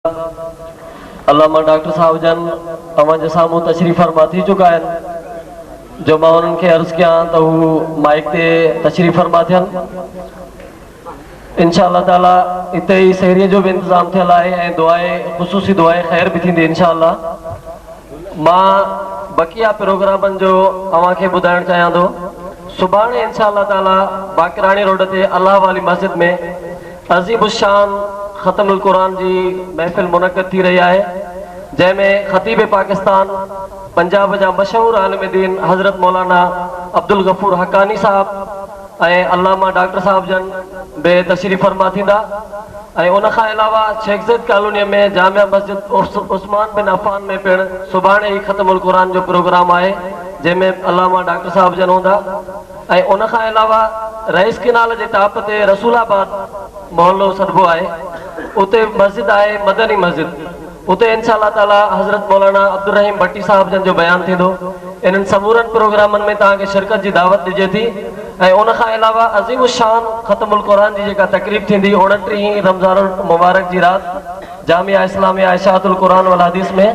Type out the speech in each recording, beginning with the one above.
अल्लामा doctor साहब जन अवं सामू तशरीफ़ फरमा थी चुका है जो मैं उनके अर्ज किया तो वो माइक ते तशरीफ़ फरमा थियन इंशाअल्लाह ताला इते ही सहरीअ जो भी इंतजाम थियल है दुआए ख़ुसूसी दुआए खैर भी थी इंशाअल्लाह। मां बकिया प्रोग्रामन जो अवां खे ॿुधाइण चाहियां थो। सुभाणे इंशाअल्लाह ताला बाकरानी रोड ते अल्लाह वाली मस्जिद में अज़ीम शान ख़त्मुल कुरान जी महफ़िल मुनक़द थी रही है, जैमें ख़तीब पाकिस्तान पंजाब जा मशहूर आलिम दीन हज़रत मौलाना अब्दुल गफूर हक्कानी साहब ऐं अल्लामा डॉक्टर साहब जन बे तशरीफ़ फरमा थींदा। उन खां अलावा शेख ज़ैद कॉलोनी में जामिया मस्जिद उस्मान बिन अफ़ान में पिण सुभाणे ही ख़त्मुल कुरान जो प्रोग्राम है, जैमें अल्लामा डॉक्टर साहब जन हूंदा। उन खां अलावा रईस किनाल जे टाप ते रसूलाबाद मोहल्लो सॾिबो आहे, उते मस्जिद है मदनी मस्जिद, उते इंशाअल्लाह ताला हज़रत मौलाना अब्दुल रहीम भट्टी साहब जन जो बयान थींदो। इन समूरन प्रोग्रामन में तव्हांखे शिरकत की दावत ॾिजे थी। उन खां अलावा अज़ीम शान ख़त्मुल कुरान जी जेका तकरीब थींदी 29 रमज़ान मुबारक जी रात जामिया इस्लामिया इशाअतुल कुरान वल हदीस में,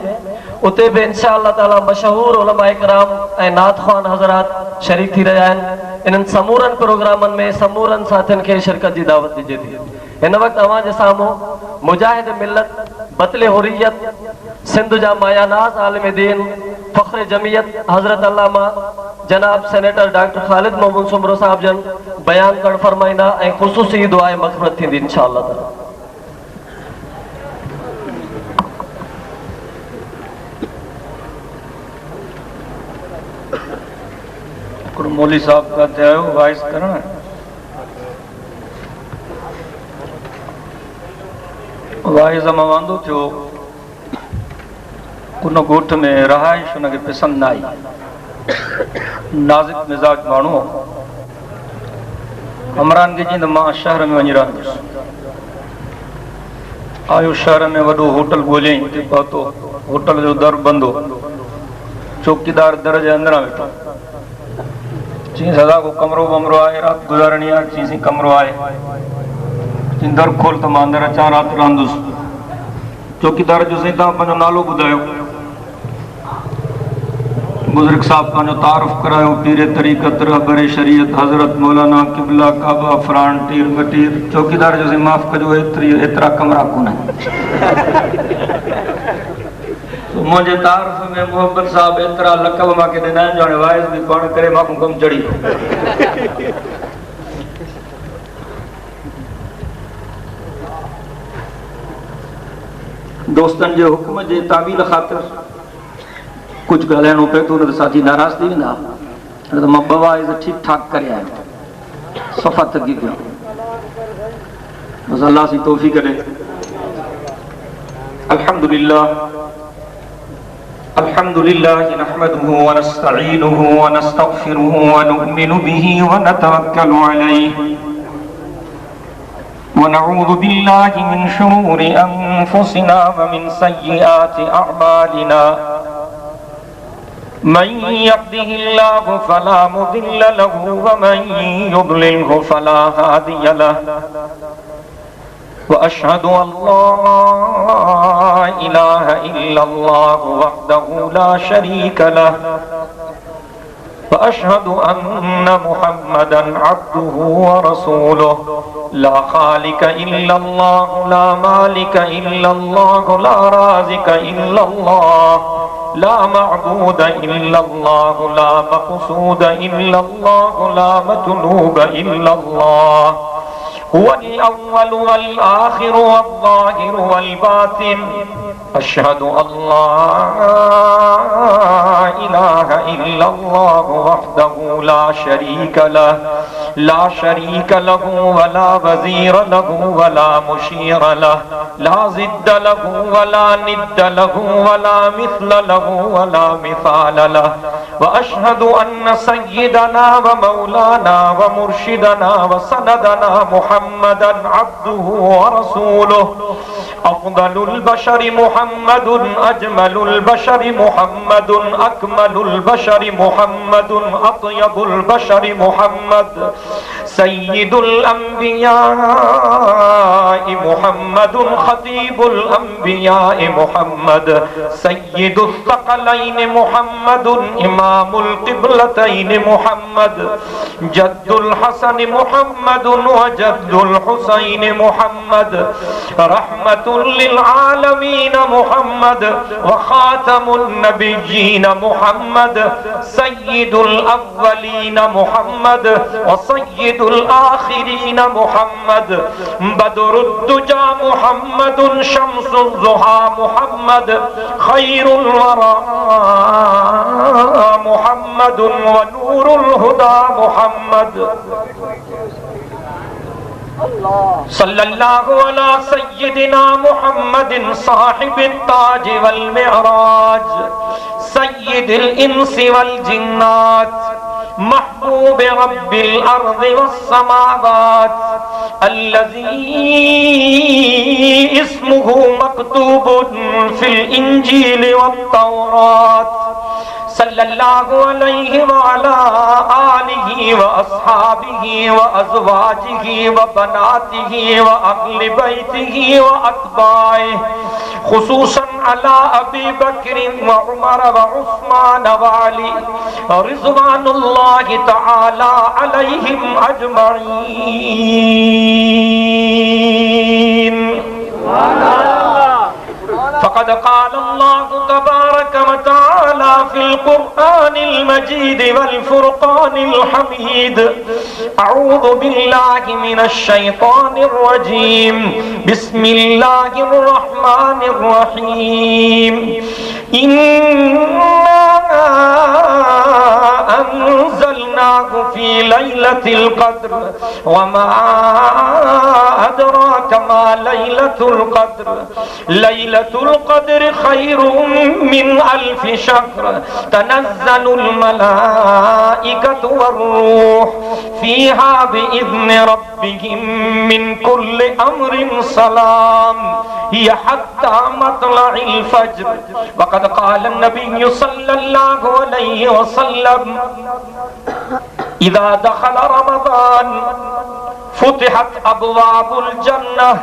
उते भी इंशाअल्लाह ताला मशहूर उलमाए किराम ऐं नात ख़्वान हज़रात शरीक थी रहा हैं। इन समूरन प्रोग्रामन में समूरन साथियन के शिरकत की दावत ॾिजे थी। इन वक्त अवां जे साम्हूं मुजाहिद मिल्लत बतले हुरियत सिंध जा मायानाज़ आलिम दीन फ़ख्र जमीयत हज़रत अल्लामा जनाब सेनेटर डॉक्टर ख़ालिद मोहम्मद सुमरो साहब जन बयान करण फरमाइंदा ऐं ख़ुसूसी दुआए मग़फ़िरत थींदी इंशाअल्लाह ताला। मौली साहब का थियो वाइस करण वाइस मां वांदो थियो। उन ॻोठ में रहाइश उनखे पसंदि न आई, नाज़िक मिज़ाज माण्हू हमरान खे चईं त मां शहर में वञी रहंदुसि। आयो शहर में वॾो होटल ॻोल्हियईं, हुते पहुतो, होटल जो दर बंदि हो, चौकीदार दर जे अंदरां वेठो। चईं सदा को कमरो वमरो आहे, राति गुज़ारणी आहे? चईं कमरो आहे। चईं दर खोल त मां अंदरि अचां, राति रहंदुसि। चौकीदार जो साईं तव्हां पंहिंजो नालो ॿुधायो। बुज़ुर्ग साहब पंहिंजो तारुफ़ करायो, पीरे तरीक़त रहबरे शरीयत हज़रत मौलाना क़िबला काबा फरान टीर बटीर। चौकीदार जो साईं माफ़ कजो, एतिरा कमरा कोन मुझे तारुफ़ में मोहब्बत साहब एतिरा लक़ब मांखे ॾिना आहिनि जो हाणे वाइस बि पाण करे मां कमु चढ़ी। दोस्तनि जे हुक्म जे तावील ख़ातिर कुछ ॻाल्हाइणो पए थो, न त साथी नाराज़ थी वेंदा। न त मां ॿ वाइस ठीकु ठाक करे आहियां, सफ़ा थकी पियो। बसि अल्लाह सी तौफ़ीक़ ॾे। अल्हम्दुलिल्लाह अल्हम्दुलिल्लाह नहमदुहु व नस्तईनुहु व नस्तगफिरुहु व नु'मिनु बिही व नतवक्कलु अलैहि व नऊज़ु बिल्लाहि मिन शुरूरि अनफुसिना व मिन सय्यिआति अअमालिना। मन यहदिहिल्लाहु फला मुदिल्ल लहु व मन युद्लिलहु फला हादिय लहु। व अशहदु अल्ला इलाहा इल्लल्लाहु वहदहु ला शरीक लहु व अशहदु अन्न मुहम्मदन अब्दुहु व रसूलुहु। ला खालिक इल्लल्लाहु ला मालिक इल्लल्लाहु ला राज़िक इल्लल्लाहु ला मअबूद इल्लल्लाहु ला मक़सूद इल्लल्लाहु ला मतलूब इल्लल्लाहु। हुवल अव्वलु वल आखिरु वल ज़ाहिरु वल बातिन। अशहदु अल्ला इलाहा इल्लल्लाहु वहदहु ला शरीक लहु वला वज़ीर लहु वला मुशीर लहु ला ज़िद्द लहु वला निद्द लहु वला मिस्ल लहु वला मिसाल लहु। व अशहदु अन्न सय्यिदना व मौलाना व मुर्शिदना व सनदना मुहम्मदन अब्दुहु व रसूलुहु। अफ़ज़लुल बशरि मुहम्मदुन अजमलुल बशरि मुहम्मदुन अकमलुल बशरि मुहम्मदुन अत्यबुल बशरि मुहम्मद सय्यिदुल अंबिया मुहम्मदुन खतीबुल अंबिया मुहम्मद सय्यिदुस सकलैन मुहम्मदुन इमामुल क़िबलतैन मुहम्मद जद्दुल हसन मुहम्मदुन व जद्दुल हुसैन मुहम्मद रहमतुल लिल आलमीन मुहम्मद व खातमुन नबिय्यीन मुहम्मद सय्यिदुल अव्वलीन मुहम्मद व सय्यिदुल आखिरीन मुहम्मद बदरुद्दुजा मुहम्मदुन शम्सुज़्ज़ुहा मुहम्मद खैरुल वरा मुहम्मदुन व नूरुल हुदा मुहम्मद सल्लल्लाहु अला सय्यिदिना मुहम्मदिन साहिबित ताज वल मिअराज सय्यिदिल इंसी वल जिन्नात महबूब रब्बिल अर्ज़ि वस समावात अल्लज़ी इस्मुहु मक्तूबुन फिल इंजील वत तौरात सल्लल्लाहु अलैहि व अला आलिहि व अस्हाबिहि व अज़वाजिहि व बनातिहि व अहले बैतिहि व अत्बाइहि खुसूसन अला अबी बकर व उमर व उस्मान व अली रिज़वानुल्लाहि तआला अलैहिम अजमईन। फ़क़द क़ाल अल्लाहु तबारक व तआला फ़िल क़ुरआनिल मजीद वल फ़ुरक़ानिल हमीद अऊज़ु बिल्लाहि मिनश शैतानिर रजीम बिस्मिल्लाहिर रहमानिर रहीम इन्ना अंज़लनाहु फ़ी लैलतिल क़द्र व मा अदराक मा लैलतुल क़द्र लैलतुल क़द्र खैरुम मिन अल्फि शहर तनज़्ज़लुल मलाइकतु वर्रूह फ़ीहा बिइज़्नि रब्बिहिम मिन कुल्लि अम्रिन सलाम हिय हत्ता मत्लइल फ़ज्र। वक़द क़ाल नबिय्यु सल्लल्लाहु अलैहि वसल्लम इज़ा दख़ल रमज़ान फ़ुतिहत अबवाबुल जन्नह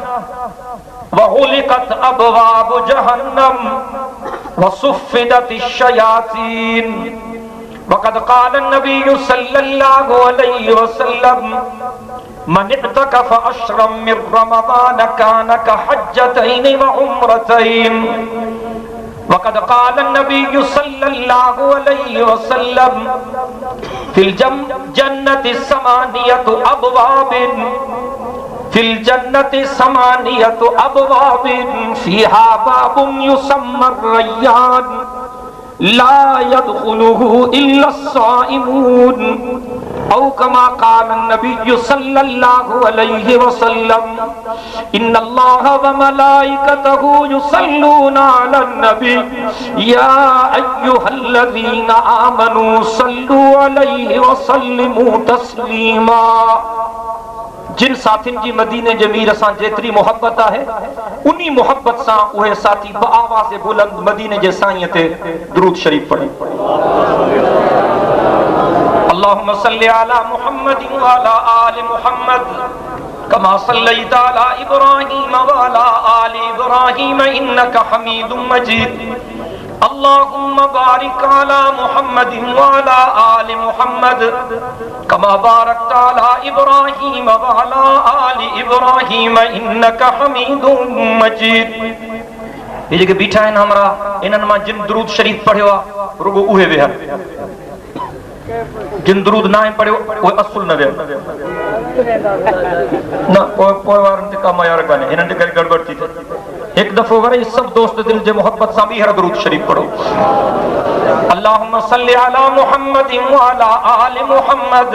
वग़ुलिक़त अबवाबु जहन्नम वसुफ़्फ़िदतिश शयातीन। वक़द क़ाल नबिय्यु सल्लल्लाहु अलैहि वसल्लम मन इअ्तकफ़ अश्रम मिन रमज़ान कान कहज्जतैन व उम्रतैन। वक़द क़ाल नबिय्यु सल्लल्लाहु अलैहि वसल्लम फिल जन्नति समानियतु अबवाबिन फिल जन्नति समानियतु अबवाबिन फ़ीहा बाबुन युसम्मा रय्यान ला यदखुलुहु इल्ला अस्साइमून औ कमा क़ाल नबिय्यु सल्लल्लाहु अलैहि वसल्लम इन्नल्लाह व मलाइकतहु युसल्लूना अलन नबी या अय्युहल्लज़ीना आमनू सल्लू अलैहि व सल्लिमू तस्लीमा। जिन साथिन जी मदीने जमीर सां जेतरी मोहब्बत है उन्हीं मोहब्बत सां उहे साथी बआवाज़ बुलंद मदीने जे साईं ते दुरूद शरीफ पढ़े। अल्लाहुम्मा सल्लि अला मुहम्मद व अला आलि मुहम्मद कमा सल्लैता अला इब्राहीम व अला आलि इब्राहीम इन्नका हमीदुम मजीद। अल्लाहुम्मा बारिक अला मुहम्मद व अला आलि मुहम्मद कमा बारकता अला इब्राहीम व अला आलि इब्राहीम इन्नका हमीदुम मजीद। ये जेके बीठा आहिनि हमरा इन्हनि मां जिन दुरूद शरीफ पढ़ियो आहे रुगो उहे विया, जिन दुरूद ना पढ़ियो उहे असुल न विया न पोइ वारनि ते का मयार कान्हे, हिननि जे करे गड़बड़ थी थिए। एक दफ़ो वरी सब दोस्त दिल जे मोहब्बत सां ॿीहर दुरूद शरीफ पढ़ो। अल्लाहुम्मा सल्लि अला मुहम्मद व अला आलि मुहम्मद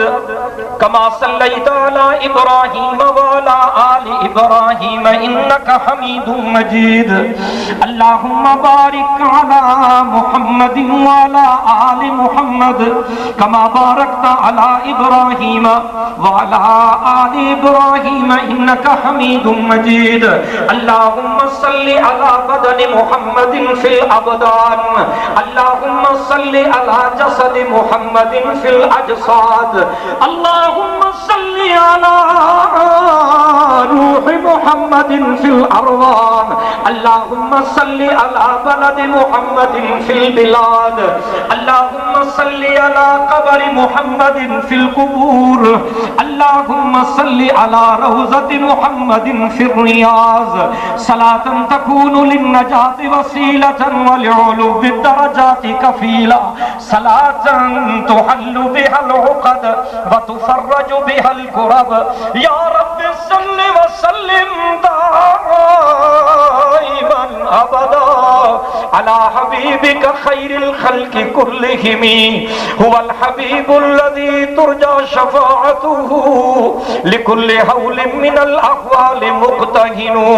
कमा सल्लैता अला इब्राहीम व अला आलि इब्राहीम इन्नका हमीदुम मजीद। अल्लाहुम्मा बारिक अला मुहम्मद व अला आलि मुहम्मद कमा बारकता अला इब्राहीम व अला आलि इब्राहीम इन्नका हमीदुम मजीद। अल्लाहुम्मा सल्लि अला बदनि मुहम्मदिन फिल अबदान, अल्लाहुम्मा सल्लि अला जसदि मुहम्मदिन फिल अजसाद, अल्लाहुम्मा सल्लि अला रूहि मुहम्मदिन फिल अरवान, अल्लाहुम्मा सल्लि अला बलदि मुहम्मदिन फिल बिलाद, अल्लाहुम्मा सल्लि अला कब्रि मुहम्मदिन फिल कुबूर, अल्लाहुम्मा सल्लि अला रौज़ति मुहम्मदिन फिर रियाज़, सलातन तकूनु लिन्नजाति वसीलतन व लिउलुव्वि दरजाति कफीला, सलातन तुहल्लु बिहल उक़द व तुफर्रजु बिहल कुरब, या रब्बि सल्लि व सल्लिम दाइमन अबदा अला हबीबिका खैरिल खल्क़ि कुल्लिहिमी, हुवल हबीबुल्लज़ी तुरजा शफ़ाअतुहु लिकुल्लि हौलिन मिनल अहवालि मुक़्तहिनु,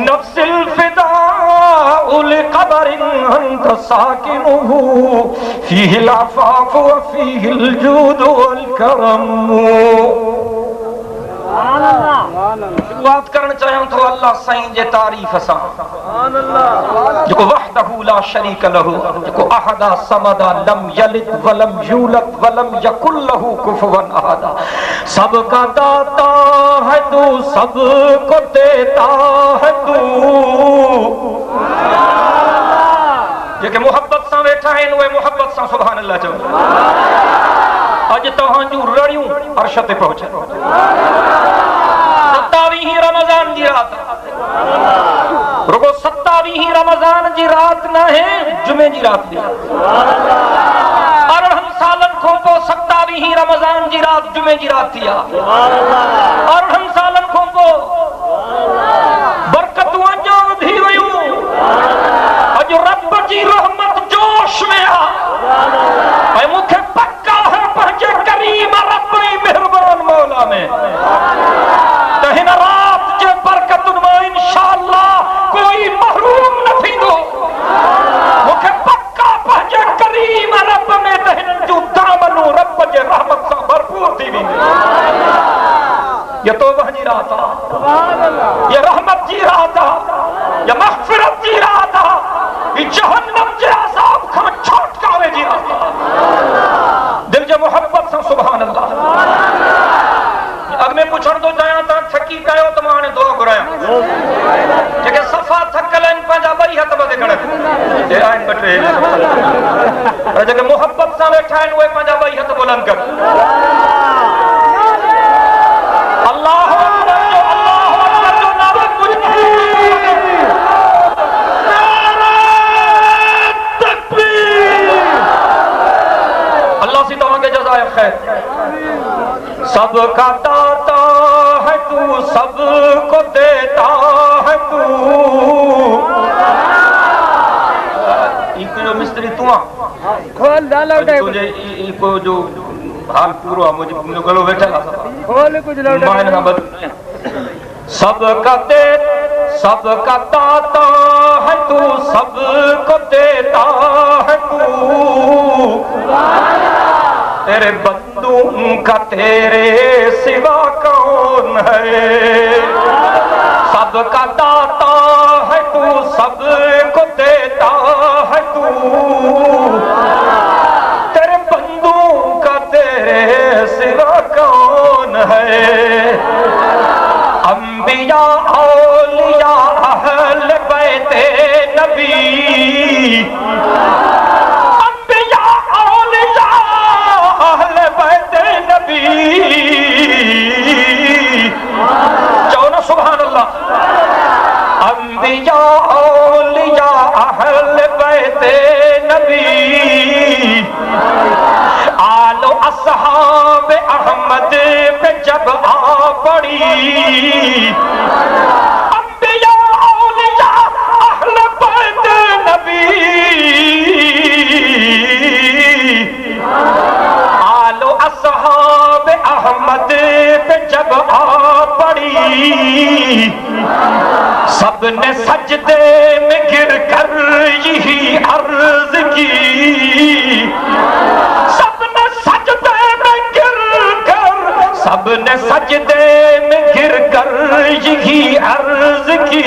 नफ्सिल फ़िदाउ लिक़बरिन अंत साकिनुहु, फ़ीहिल अफ़ाफ़ु व फ़ीहिल जूदु वल करम। शुरुआत करण चाहियूं तो अल्लाह साईं जे तारीफ़ सां, जेको वहदहु ला शरीक लहु, जेको अहदा समदा लम यलिद वलम यूलद वलम यकुल लहु कुफुवन अहद, सबका दाता है तू, सबको देता है तू। जेके मोहब्बत सां वेठा आहिनि उहे मोहब्बत सां सुभान अल्लाह चओ। अॼु तव्हांजूं रड़ियूं अर्श ते पहुचनि। 27 रमज़ान जी रात, रुगो 27 रमज़ान जी रात न है, जुमे जी रात भी। 18 सालन खां पोइ 27 रमज़ान जी रात जुमे जी रात थी आहे। 18 सालन खां पोइ बरकतूं अञा वधी वियूं। अॼु रब जी रहमत जोश में आहे ऐं मूंखे पक्का है पंहिंजे करीम रब ऐं मेहरबान मौला में त हिन रात जे बरकतुनि मां इंशाअल्लाह कोई महरूम न थींदो। मूंखे पक्का पंहिंजे करीम रब में त हिननि जूं दामनूं रब जे रहमत सां भरपूर थी वेंदियूं। ये तौबह जी रात आहे, ये रहमत जी रात आहे, ये मग़फ़िरत जी रात आहे, ये जहन्नम जे अज़ाब खां छुटकारे जी रात आहे। दिल जे मोहब्बत सां सुभान अल्लाह। अॻ में पुछण थो चाहियां, तव्हां थकी कयो त मां हाणे दुआ घुरायां। जेके सफ़ा थकल आहिनि पंहिंजा ॿई हथ मथे खणनि, हे आहिनि ॿ टे, पर जेके मोहब्बत सां वेठा आहिनि उहे पंहिंजा ॿई हथ बुलंद कनि। अल्लाहु अकबर जो, अल्लाहु अकबर जो नारो कुझु नारे तकबीर। अल्लाह सी तव्हांखे जज़ाए ख़ैर। सबका दाता है तू, सबको देता है तू। इको मिस्त्री तू आ खोल डालो तुझे इको जो हाल पूरो आ, मुझे गलो बैठा खोल कुछ लौटा मान ना बद। सबका दे, सबका दाता है तू, सबको देता है तू। तेरे बंदों का तेरे सिवा कौन है। सबका दाता है तू, सबको देता है तू। तेरे बंदों का तेरे सिवा कौन है। अंबिया औलिया अहले बैते नबी, सुभान अल्लाह। अंबिया औलिया अहले बैते नबी, आलो असहाब अहमद पे जब आ पड़ी। अंबिया औलिया अहले बैते नबी, आलो असहाब अहमद पे जब आ पड़ी। सबने सजदे में गिर कर यही अर्ज की। सबने सजदे में गिर कर, सबने सजदे में गिर कर यही अर्ज की।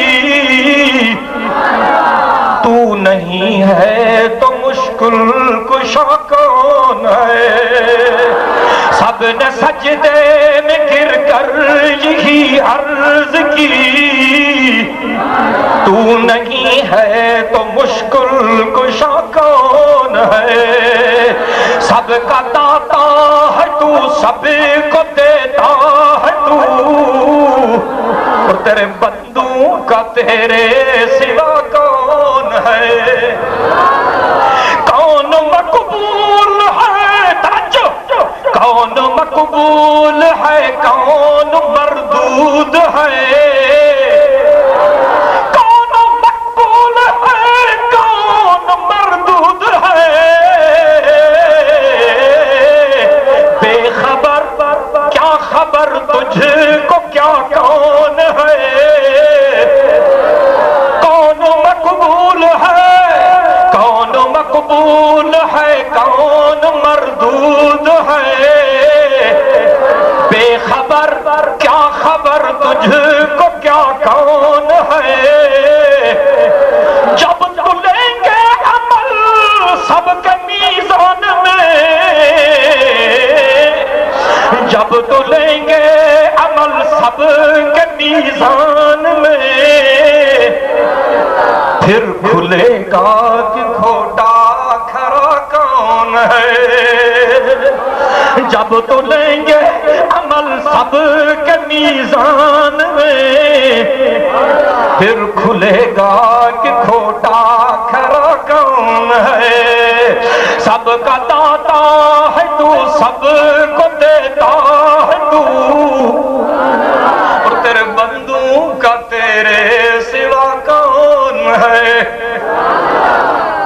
सबने सजदे में गिर कर यही अर्ज की, तू नहीं है तो मुश्किल कुशा कौन है। सबका दाता है तू, सबको देता है तू, और तेरे बंदू का तेरे सिवा कौन है। कौन मकबूल है, तवज्जो, कौन मकबूल है, कौन मरदूद है। कौन मकबूल है, कौन मरदूद है। बेखबर क्या खबर तुझको क्या कौन है। कौन मकबूल है, कौन मकबूल है, कौन मरदूद है। बेखबर क्या खबर तुझको क्या कौन है। जब तुलेंगे अमल सबके मीज़ान में, जब तुलेंगे अमल सबके मीज़ान में, फिर खुलेगा कि खोटा खरा कौन है। जब तो लेंगे अमल सब के मीज़ान में, फिर खुलेगा कि खोटा खरा कौन है। सबका दाता है तू, सबको देता है तू, और तेरे बंदू का तेरे सिवा कौन है।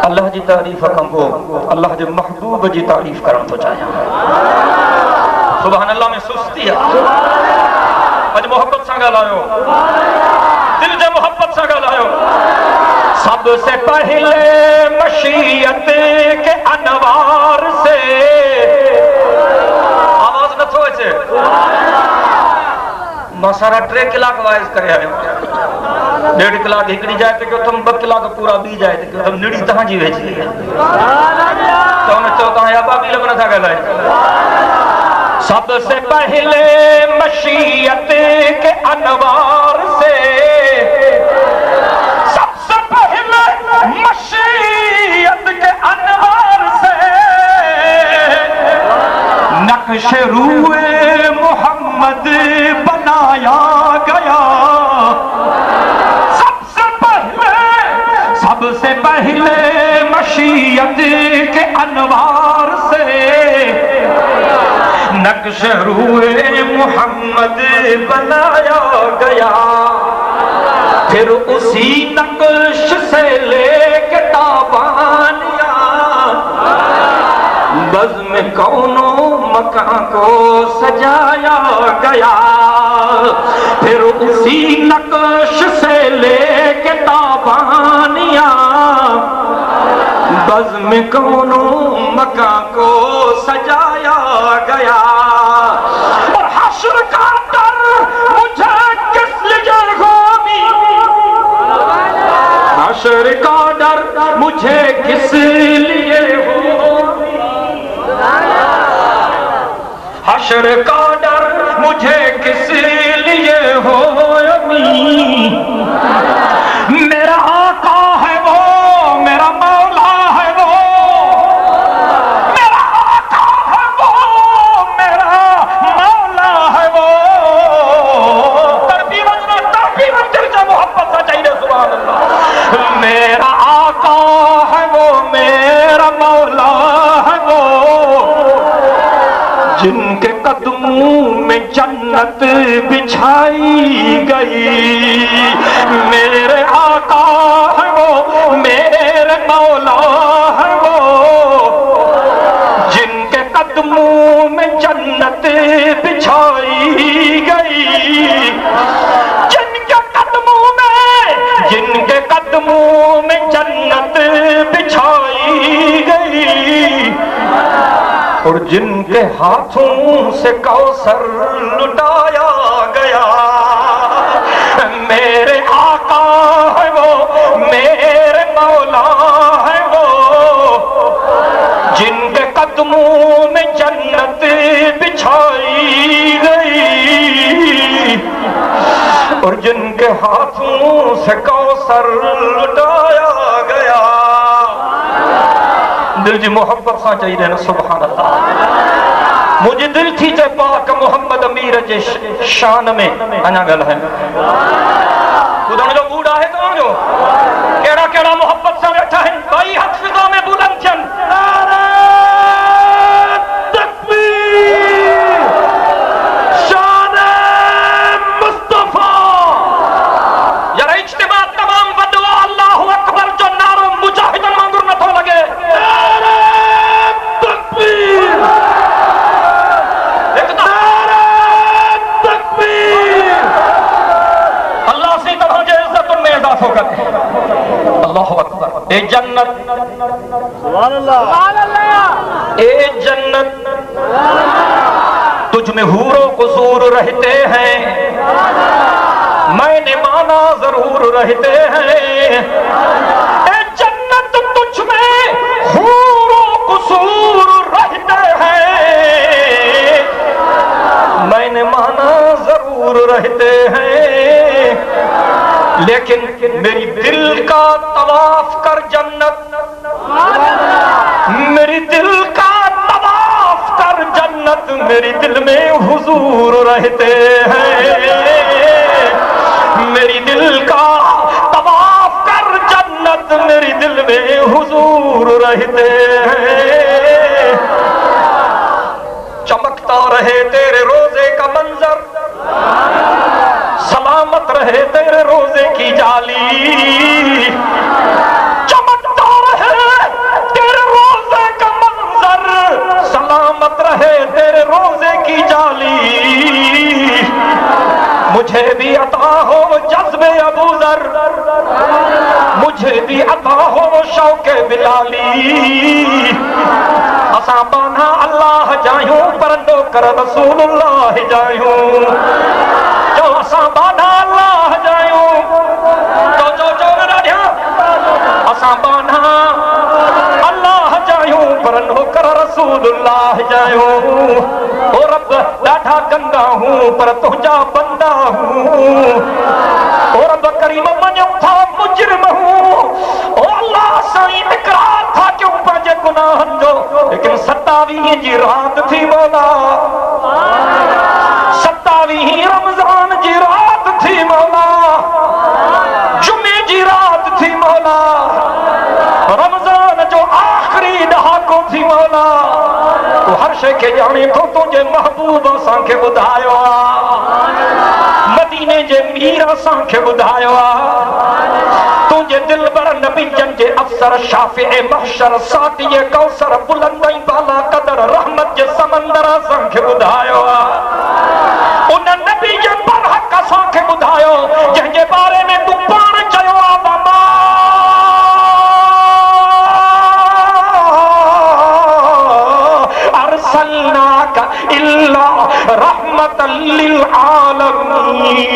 अल्लाह जी तारीफ कम हो, अल्लाह जे महबूब जी तारीफ करम तो चाहिए। सुभान अल्लाह में सुस्ती है। अज मोहब्बत सा ॻाल्हायो, दिल जे मोहब्बत सा ॻाल्हायो। सबसे पहले मशीयत के अनवार से, आवाज नथो अचे, मां सारा 3 कलाक वाइज करे आयो। 1.5 कलाक हिकड़ी जाए ते तुम 2 कलाक पूरा बी जाए ते तुम निड़ी तहां जी वेची है। तो न तो तहां या बाबी लग नथा ॻाल्हाए। सबसे पहले मशीयत के अनवार से, सबसे पहले मशीयत के अनवार से, नक्श रूए मोहम्मद बनाया गया। सबसे पहले मशीयत के अनवार से, नक्श रूए मोहम्मद बनाया गया। फिर उसी नक्श से लेके ताबानिया, बज़्म कौनो मकान को सजाया गया। फिर उसी नक्श से लेके ताबानिया, बज़्म कौनो मकान को सजाया गया। और हश्र का डर मुझे किस लिए होगी, हश्र का डर मुझे किस लिए होगी। हश्र का डर मुझे किस लिए होगी। मेरा आका है वो, मेरा मौला है वो, मेरा आका है वो, मेरा मौला है वो। तरबीबन दिल से मोहब्बत सा चाहिए। सुभान अल्लाह। मेरा आका है वो, मेरा मौला है वो, जिनके कदमों में जन्नत बिछाई गई। मेरे आका है वो, मेरे मौला है वो, जिनके कदमों में जन्नत बिछाई गई। जिनके कदमों में जन्नत बिछाई गई, और जिनके हाथों से कौसर लुटाया गया। मेरे आका है वो, मेरे मौला है वो, जिनके कदमों में जन्नत बिछाई हाथों से कौसर लुटाया गया। दिल जी मोहब्बत सां चई रहे सुभान अल्लाह। मुझे दिल थी चे पाक मोहम्मद अमीर जे शान में अञा ॻाल्हाइनि। ॿुधण जो मूड आहे तव्हांजो? कहिड़ा कहिड़ा मोहब्बत सां वेठा आहिनि? ॿई हथ फिज़ा में बुलंद थियनि। नारे तकबीर, शान मुस्तफा। यार इज्तिमा तमाम वॾो आहे। अल्लाहु अकबर जो नारो मुजाहिदनि वांगुरु नथो लॻे। नारे तकबीर, नारे तकबीर। अल्लाह से तव्हांजे इज़्ज़तुनि में इज़ाफ़ो करे। अल्लाहु अकबर। ए जन्नत, सुभान अल्लाह, ए जन्नत, तुझ में हूरो कुसूर रहते हैं, मैंने माना जरूर रहते हैं। ए जन्नत, तुझ में हूरो कुसूर रहते हैं, मैंने माना जरूर रहते हैं। लेकिन मेरी दिल का तवाफ कर जन्नत, मेरी दिल का तवाफ कर जन्नत, मेरी दिल में हुजूर रहते हैं। मेरी दिल का तवाफ कर जन्नत, मेरी दिल में हुजूर रहते हैं। चमकता रहे तेरे रोजे का मंजर, सलामत रहे तेरे रोजे की जाली। चमकता रहे तेरे रोजे का मंजर, सलामत रहे तेरे रोजे की जाली। मुझे भी अता हो जज्बे अबू ज़र, मुझे भी अता हो शौके बिलाली। असां बाना अल्लाह जायूं पर नौकर रसूलुल्लाह जायूं। जो असां बाना अल्लाह जायूं, जो मेरा ध्यान, असां बाना अल्लाह जायूं पर नौकर रसूलुल्लाह जायूं। ओ रब ॾाढा गंदा हूं पर तुंहिंजा बंदा हूं। ओ रब करीम मञूं था मुजरिम हूं। ओ अल्लाह साईं इकरार था क्यों पंहिंजे गुनाहनि जो। लेकिन 27 जी रात थी मौला, 27 रमज़ान जी रात थी मौला, जुमे जी रात थी मौला, रमज़ान जो आखिरी ॾहाको थी मौला। तू हर शइ खे ॼाणे थो, तुंहिंजे महबूब असांखे ॿुधायो आहे, मदीने जे मीर असांखे ॿुधायो आहे। तुंहिंजे दिलबर नबीजन जे अफ़सर शाफ़िए महशर साक़िए कौसर बुलंद ऐं बाला क़दर रहमत जे समंदर असांखे ॿुधायो आहे। उन नबी जे बरहक़ असांखे ॿुधायो जंहिंजे बारे में तूं पाण चयो आहे बाबा अरसलनाक इल्ला रहमतल लिल आलमीन।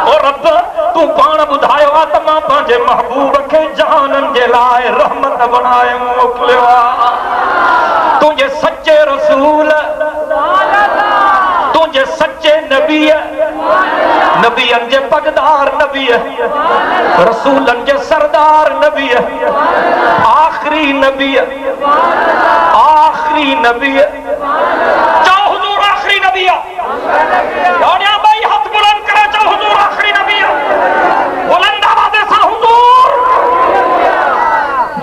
ओ रब, तू पाण ॿुधायो आहे त मां पंहिंजे महबूब खे जहाननि जे लाइ रहमत बणाए मोकिलियो आहे। तुंहिंजे सचे रसूल, तुंहिंजे सचे नबीअ, नबीअनि जे पगदार नबीअ, रसूलनि जे सरदार नबीअ, आखिरी नबीअ, आखिरी नबीअ। चओ हुजूर आखिरी नबीअ। ॾाढियां ॿई हथ बुलंद करे चओ हुजूर आखिरी नबीअ। बुलंद आवाज़ सां हुजूर।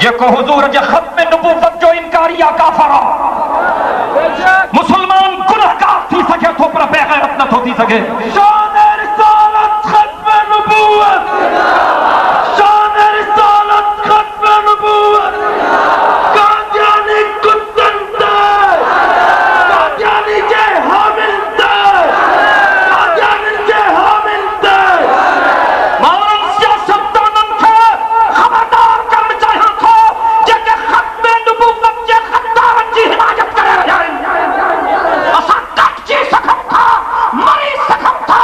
जेको हुजूर जे ख़त्म नबूवत जो इनकारी या काफ़िर आहे। मुसलमान गुनहगार थी सघे थो पर बेग़ैरत नथो थी सघे। शान रिसालत ख़त्म नबूवत, शान रिसालत ख़त्म नबूवत। कादियानी कुत्तन ते, कादियानी जे हामिल ते, कादियानी जे हामिल ते माण्हुनि सियासतदाननि खे ख़बरदार करणु चाहियां थो जेके ख़त्म नबूवत जे ख़द्दारनि जी हिमायत करे रहिया आहिनि। असां कटिजी सघूं था, मरी सघूं था,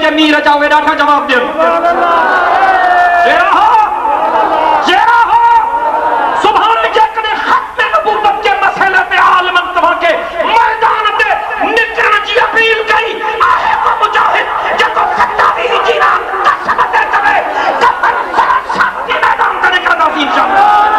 जे मीर जावे ॾाढा जवाब ॾियनि सुभाणे जेकॾहिं ख़त्म नबूवत जे मसइले ते आलिमनि तव्हांखे मैदान ते निकिरण जी अपील कई आहे को मुजाहिद जेको 27 जी रात कसम ते करे कफन शांति मैदान ते निकिरंदासीं इंशाअल्लाह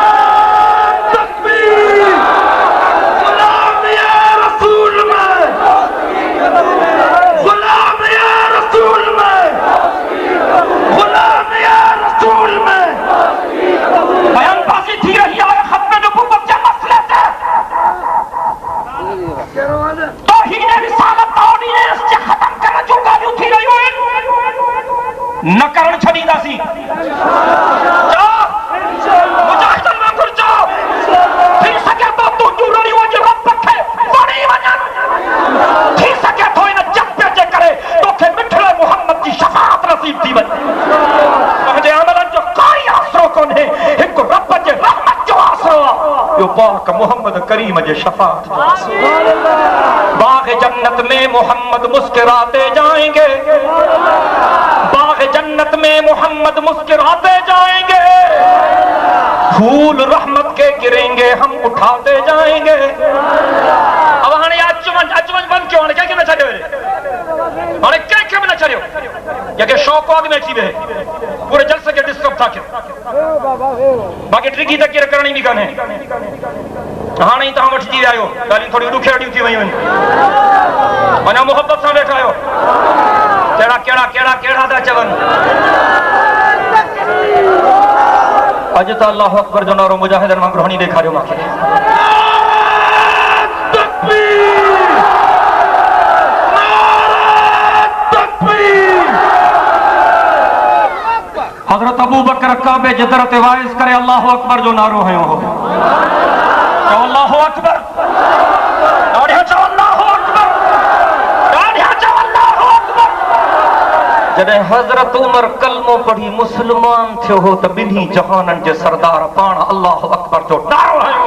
न करण छॾींदासीं मुजाहिदनि वांगुरु चओ थी सघे थो तुंहिंजूं रड़ियूं अॼु रब खे वणी वञनि थी सघे थो इन जब्बे जे करे तोखे मिठड़े मुहम्मद जी शफ़ाअत नसीब थी वञे तुंहिंजे अमलनि जो कोई आसरो कोन्हे हिकु रब जे रहमत जो आसरो आहे इहो पाक मुहम्मद करीम जे शफ़ाअत जो बाग़ जन्नत में मोहम्मद मुस्कुराते जाएंगे बाग़ जन्नत में मोहम्मद मुस्कुराते जाएंगे फूल रहमत के गिरेंगे हम उठाते जाएंगे अब हाणे अचवंज बंद कयो हाणे कंहिंखे न छॾियो हाणे कंहिंखे बि न छॾियो जेके शौक़ अॻ में अची विहे पूरे जलसे खे डिस्टर्ब था कयो बाक़ी ट्रिकी त केरु करणी बि कान्हे हाणे ई तव्हां वटि थी विया आहियो ॻाल्हियूं थोड़ियूं ॾुखियाड़ियूं थी वयूं आहिनि अञा मोहबत सां वेठा आहियो केड़ा केड़ा केड़ा केड़ा था चवनि अॼु त अल्लाह अकबर जो नारो मुजाहिदनि वांगुरु हणी ॾेखारियो मूंखे हज़रत अबू बकर काबे जे दर ते वाइस करे अल्लाह अकबर जो नारो हयो हो चओ अल्लाह अकबर ॾाढा चओ अल्लाह अकबर ॾाढा चओ अल्लाह अकबर जॾहिं हज़रत उमर कलमो पढ़ी मुस्लमान थियो हो त ॿिन्ही जहाननि जे सरदार पाण अल्लाह अकबर जो नारो हयो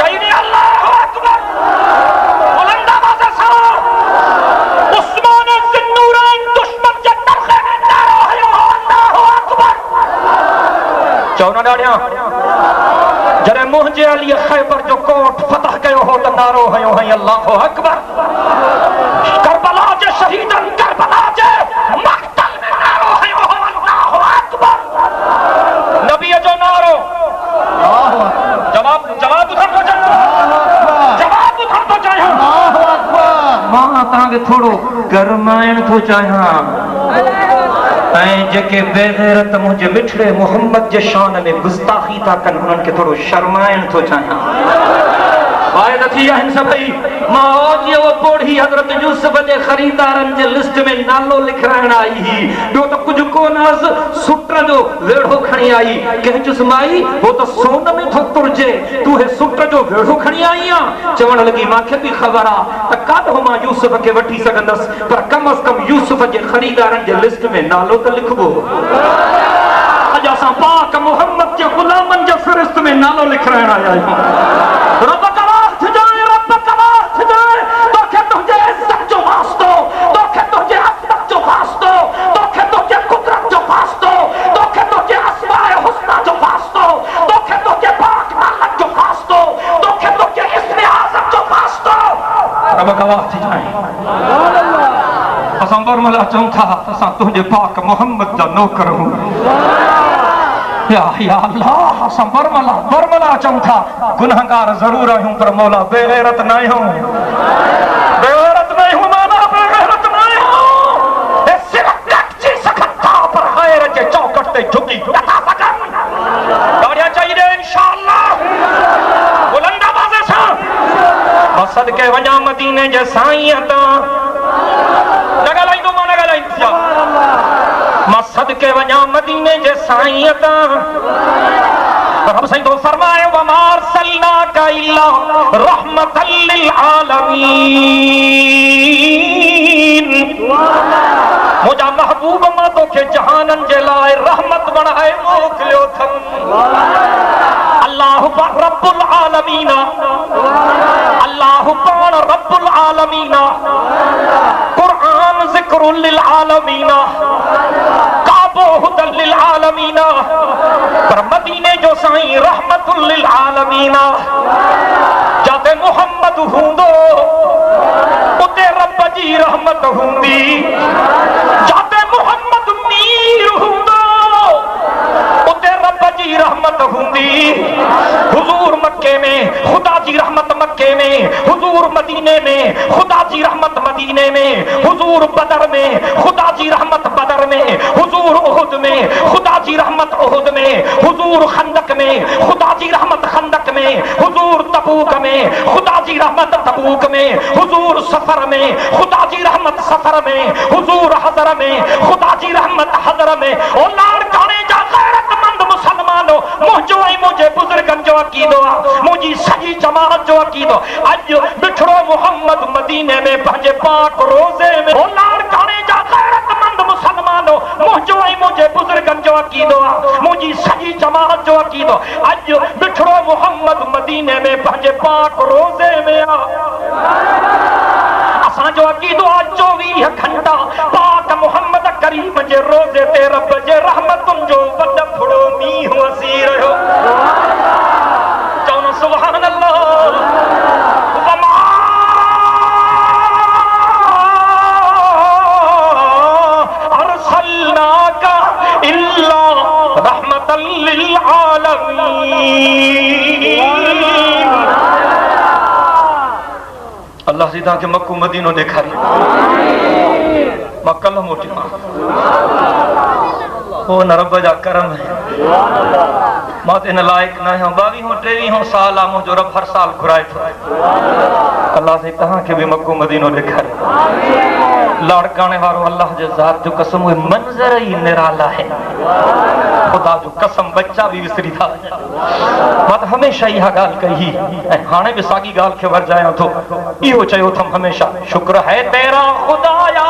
चईनी अल्लाह अकबर बुलंद आवाज़ सां उस्मान ज़िन्नूरैन दुश्मन जे तरख़े में नारो हयो अल्लाह अकबर चओ न ॾाढा जॾहिं मुंहिंजे अली ख़ैबर जो कोट फतह कयो हो त नारो हयो हई अल्लाह अकबर करबला जे शहीदनि करबला जे मक़तल में नारो हयो हो अल्लाह अकबर नबी जो नारो जवाब ॿुधण थो चाहियां मां तव्हांखे थोरो गरमाइण थो चाहियां ऐं जेके बेग़ैरत मुंहिंजे मिठड़े मोहम्मद जे शान में गुस्ताखी था कनि उन्हनि खे थोरो शर्माइण थो चाहियां वाइद थी आहिनि सभई मां ओजी वो पोढ़ी हज़रत यूसुफ जे ख़रीदारनि जे लिस्ट में नालो लिखाइण आई ही ॿियो त कुझु कोन्हस सुट जो वेढ़ो खणी आई कंहिं चुस माई हो त सोन में थो तुरजे तूं हे सुट जो वेढ़ो खणी आई आ चवण लॻी मूंखे बि ख़बर आ त काॾो मां यूसुफ खे वठी सघंदसि पर कम अज़ कम यूसुफ जे ख़रीदारनि जे लिस्ट में नालो त लिखबो अॼु असां पाक मुहम्मद जे ग़ुलामनि जे फ़हिरिस्त में नालो लिखाइण आया आहियूं रब असां बरमला चऊं था असां तुंहिंजे पाक मोहम्मद जा नौकर हूं या अल्लाह असां बरमला चऊं था गुनहगार ज़रूर आहियूं पर मौला बेगैरत न आहियूं माना बेगैरत न आहियूं हे सिर्फ़ कच्ची सखत था पर ख़ैर जे चौकट ते झुकी नथा सघनि ॾाढा चाहिए इंशाअल्लाह बुलंद आवाज़ सां सदके वञा मदीने जे साईं तां मां सदके वञा मदीने जे साईं तां रब साईं तो फरमाए वमा अरसलनाका इल्ला रहमतल लिल आलमीन मुंहिंजा महबूब मां तोखे जहाननि जे लाइ रहमत बणाए मोकिलियो अथमि अल्लाह रब्बुल आलमीन अल्लाह पाण रब्बुल आलमीन क़ुरान जिक्रुल लिल आलमीना, काबो हुदल लिल आलमीना, पर मदीने जो साईं रहमतुल लिल आलमीना। जाते मुहम्मद हूंदो उते रब जी रहमत हूंदी, जाते मुहम्मद मीर हूंदो उते रब जी रहमत हूंदी। हुजूर मक्के में खुदा जी रहमत मक्के में, हुजूर मदीने में खुदा जी रहमत मदीने में, हुजूर बदर में खुदा जी रहमत बदर में, हुजूर उहुद में खुदा जी रहमत उहुद में, हुजूर खंदक में खुदा जी रहमत खंदक में, हुजूर तबूक में खुदा जी रहमत तबूक में, हुजूर सफर में खुदा जी रहमत सफर में, हुजूर हजर में खुदा जी रहमत हजर में। ओ लाड़ काने जा गैरतमंद मुसलमानो, मुझो ऐं मुझे बुजुर्गन जो अकीदो आ, मुझी सजी जमात जो अकीदो अज बिछड़ो मोहम्मद मदीने में पंहिंजे पाक रोज़े में। ओ लाड़ काने जा गैरतमंद मुसलमानो, मुझो ऐं मुझे बुजुर्गन जो अकीदो आ, मुझी सजी जमात जो अकीदो अज बिछड़ो मोहम्मद मदीने में पंहिंजे पाक रोज़े में आ। असां जो अकीदो आ 24 घंटा पाक मोहम्मद करीम जे रोज़े ते रब जे रहमतुनि जो वॾो फुड़ो मींहुं वसी रहियो। चवनो सुभान अल्लाह। वमा अरसलनाका इल्ला रहमतल लिल आलमीन। अल्लाह सीधा के मक्कू मदीनो देखारी मक्कल मोटी ओ न रब जा करम है। मां इन लायक न आहियां 22 23 साल आ मुंहिंजो रब हर साल घुराए थो। अल्लाह से तहां के भी मक्कू मदीनो देखारी। लाड़काने वारो अल्लाह जे ज़ात जो कसम उहे मंज़र ही निराला है। खुदा जो कसम बच्चा भी विसरी था। मां हमेशा इहा ॻाल्हि कही ऐं हाणे बि साॻी ॻाल्हि खे वरजायां थो। इहो चयो अथमि हमेशा, शुक्र है तेरा खुदाया,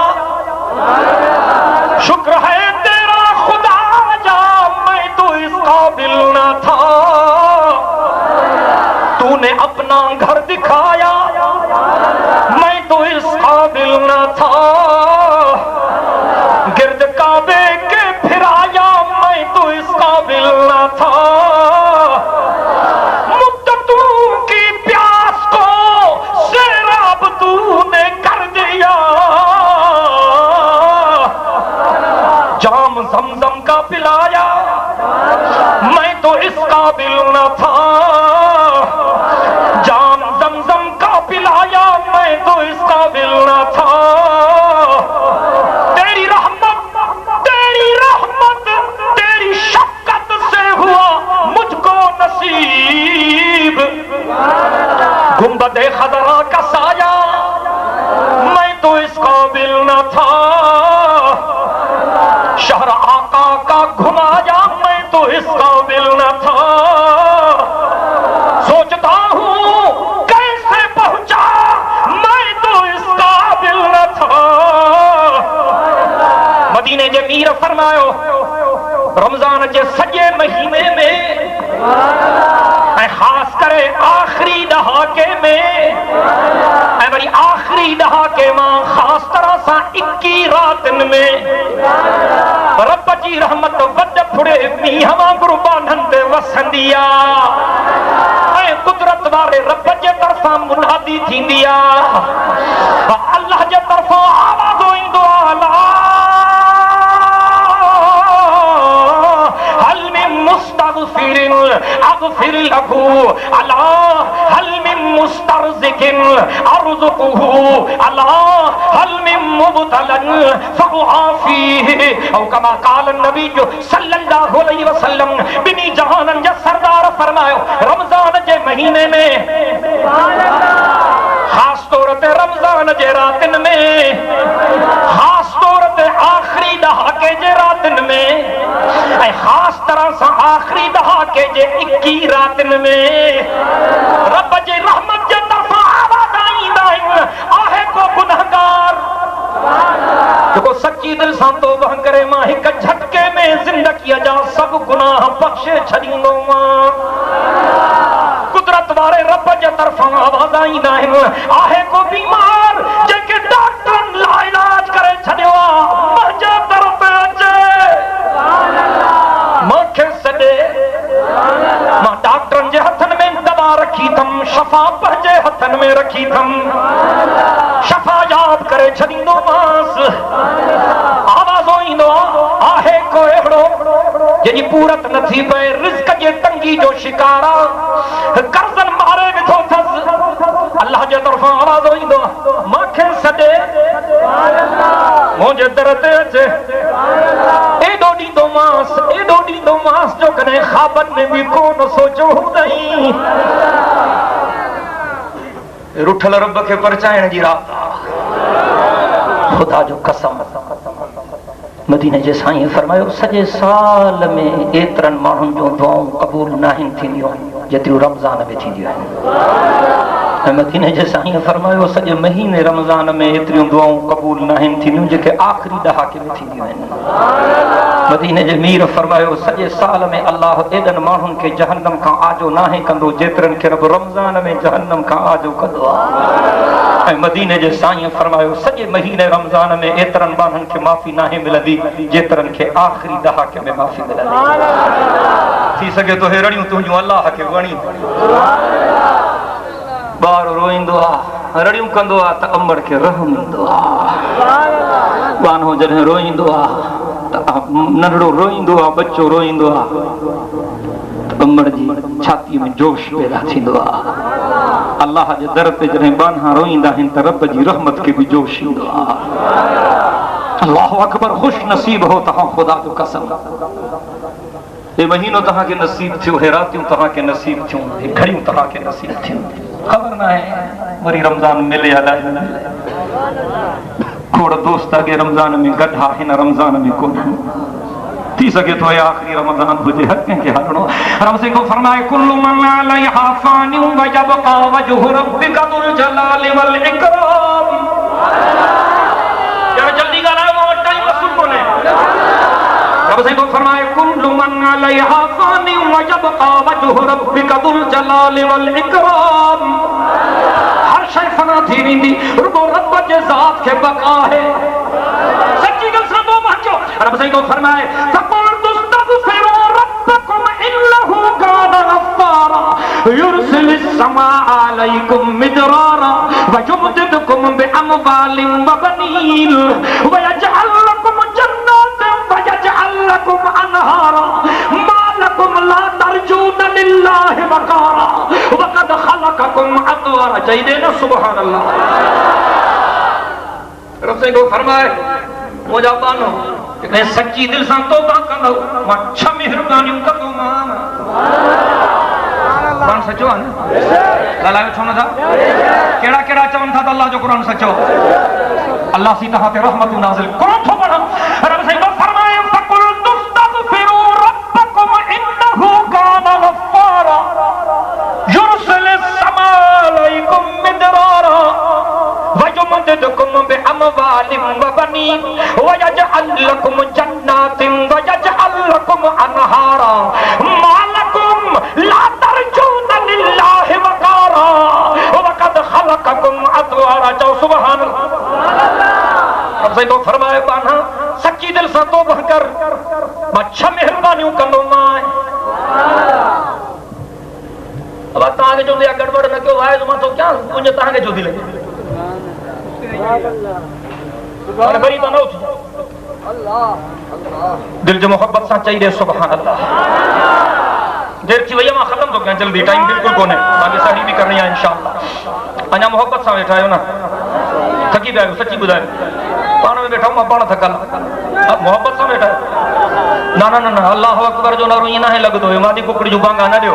शुक्र है तेरा खुदाया, मैं तो इस काबिल न था, तूने अपना घर दिखाया, मैं तो इस काबिल न था, गिर्द काबे के फिराया, मैं तो इस काबिल न था, मुद्दतों की प्यास को सैराब तूने कर दिया, जाम ज़मज़म का पिलाया, मैं तो इस काबिल न था, जाम ज़मज़म का पिलाया, मैं तो इस काबिल न था। तेरी रहमत तेरी शफ़क़त से हुआ मुझको नसीब, गुंबदे खदरा का साया, मैं तो इस काबिल न था, शहर आका का घुमाया, मैं तो इस काबिल न था, सोचता हूँ कैसे पहुंचा, मैं तो इस काबिल न था। मदीने जे मीर फरमायो रमजान जे सॼे महीने में ऐं ख़ास करे आख़िरी ॾहाके में ऐं वरी आख़िरी ॾहाके मां ख़ास तरह सां 21 रातिनि में रब जी रहमत वॾ फुड़े मींहं वांगुरु बांधनि ते वसंदी आहे ऐं कुदरत वारे रब जे तरफ़ां मुनादी थींदी आहे। अल्लाह जे तरफ़ां आवाज़ो ईंदो आहे, हल मिन मुस्तग़फ़िरिन अग़फ़िर लहू, अला हल मिन मुस्तरज़िकिन अरज़ुक़हू, अला हल मिन मुब्तलन फ़अआफ़ीहि, औ कमा क़ाल नबी सल्लल्लाहु अलैहि वसल्लम। बिनी जहाननि जा सरदार फरमायो रमज़ान जे महीने में, ख़ास तौर ते रमज़ान जे रातिनि में, ख़ास तौर ते आख़िरी ॾहाके जे रातिनि में ऐं ख़ास तरह सां आख़िरी ॾहाके जे 21 रातिनि में रब जे रहमत जे तरफ़ां आवाज़ ईंदा आहिनि। आहे को गुनहगार जेको सची दिलि सां तौबा करे मां हिक झटके में ज़िंदगीअ जा सभु गुनाह बख़्शे छॾींदो मां। कुदरत वारे रब जे तरफ़ां आवाज़ ईंदा आहिनि। आहे को बीमार जंहिंखे डॉक्टरनि लाइलाज करे छॾियो शफा पंहिंजे हथनि में रखी थम शफा याद करे छॾींदो मांस आवाज़ो ईंदो आहे को अहिड़ो जंहिंजी पूरत नथी पए रिज़्क़ जे तंगी जो शिकार कर्ज़नि मारे विधो अथसि अल्लाह जे तरफ़ां आवाज़ो ईंदो मूंखे सॾे मुंहिंजे दर ते अचे एॾो ॾींदो मांस जो कॾहिं ख़्वाबनि में बि कोन सोचियो हूंदई रुठल रब खे परचाइण जी रात ख़ुदा जो कसम मदीने जे साईं फरमायो सॼे साल में एतिरनि माण्हुनि जूं दुआऊं क़बूल नाहिनि थींदियूं जेतिरियूं रमज़ान में थींदियूं आहिनि ऐं मदीने जे साईं फरमायो सॼे महीने रमज़ान में एतिरियूं दुआऊं क़बूल नाहिनि थींदियूं जेके आख़िरी ॾहाके में थींदियूं आहिनि मदीने जे मीर फरमायो सॼे साल में अल्लाह एॾनि माण्हुनि खे जहन्नम खां आजो नाहे कंदो जेतिरनि खे रब रमज़ान में जहन्नम खां आजो कंदो आहे ऐं मदीने जे साईं फरमायो सॼे महीने रमज़ान में एतिरनि माण्हुनि खे माफ़ी नाहे मिलंदी जेतिरनि खे आख़िरी ॾहाके में माफ़ी मिलंदी थी सघे थो हे रड़ियूं तुंहिंजूं अल्लाह खे वणी ॿार रोईंदो आहे रड़ियूं कंदो आहे त अमर खे रहम ईंदो आहे बानो जॾहिं रोईंदो आहे त नंढड़ो रोईंदो आहे बच्चो रोईंदो आहे त अमर जी छातीअ में जोश पैदा थींदो आहे अल्लाह जे दर ते जॾहिं बाना रोईंदा आहिनि त रब जी रहमत खे बि जोश ईंदो आहे अल्लाहु अकबर ख़ुशि नसीब हो तव्हां ख़ुदा जो कसम हे महीनो तव्हांखे नसीब थियो हे रातियूं तव्हांखे नसीब थियूं हे घड़ियूं तव्हांखे नसीब थियूं ख़बर न आहे वरी रमज़ान मिले या न मिले खोड़ दोस्त अॻे रमज़ान में गॾु आहे हिन रमज़ान में कोन थी सघे थो आख़िरी रमज़ान हुजे हर कंहिंखे हलणो रब सिंह फरमाए कुल्लु मन अलैहा फ़ानिन व यबक़ा वजहु रब्बिका ज़ुल जलालि वल इकराम यार जल्दी ॻाल्हायो मां वटि टाइम वसूल कोन्हे रब सिंह फरमाए कुल्लु मन अलैहा फ़ानिन व यबक़ा वजहु रब्बिका ज़ुल जलालि वल इकराम हर शइ फना थी वेंदी रुगो रब जे ज़ात खे बक़ा है सच्ची गल सां तो पहुंचो रब सही को फरमाए फकुल तुस्तगफिरू रब्बकुम इन्नहु काना गफ्फारा युरसिलिस समा अलैकुम मिदरारा व युमदिदकुम बिअमवालिन व बनीन व यजअल लकुम जन्नातिन व यजअल लकुम अनहारा मा लकुम ला तर्जून लिल्लाहि वक़ारा व क़द खलक़कुम अतवारा चाहिए ना सुभान अल्लाह रब से को फरमाए मुझा बानो मैं सच्ची दिल से तौबा कंदो मां छह मेहरबानियूं कंदो कुरान सचो आहे न ॻाल्हायो छो नथा कहिड़ा कहिड़ा चवनि था त अल्लाह जो कुरान सचो अल्लाह सी तव्हां ते रहमतूं नाज़िल कोन थो पढ़ो रब से को फरमाए फकुल तुस्तगफिरू रब्बकुम इन्नहु काना गफ्फारा युरसिलिस समा अलैकुम मिदरारा वयुमदिदकुम बिअमवालिन व बनीन वयजअल लकुम जन्नातिन वयजअल लकुम अनहारा मा लकुम ला तर्जून लिल्लाहि वक़ारा वक़द खलक़कुम अतवारा चओ सुभान अल्लाह रब से तो फरमाए बाना सच्ची दिल सां तौबा कर मां छह मेहरबानियूं कंदो मां अब तव्हांखे चवंदी आहे गड़बड़ न कयो वाइज मां तो क्या मुंहिंजे तव्हांखे छो थी लॻे बरी तो न उथी दिल जो मोहब्बत सां चई दे सुभान अल्लाह देर थी वई मां ख़त्म थो कयां जल्दी टाइम बिल्कुल कोन्हे तव्हांखे साड़ी बि करणी आहे इंशाअल्लाह अञा मोहब्बत सां वेठा आहियो न थकी पिया आहियो सची ॿुधायो पाण में वेठा मां पाण थकल मोहब्बत सां वेठा न न न अल्लाह अकबर जो नारो ईअं नाहे लॻंदो हुयो मादी कुकड़ी जूं बांगा न ॾियो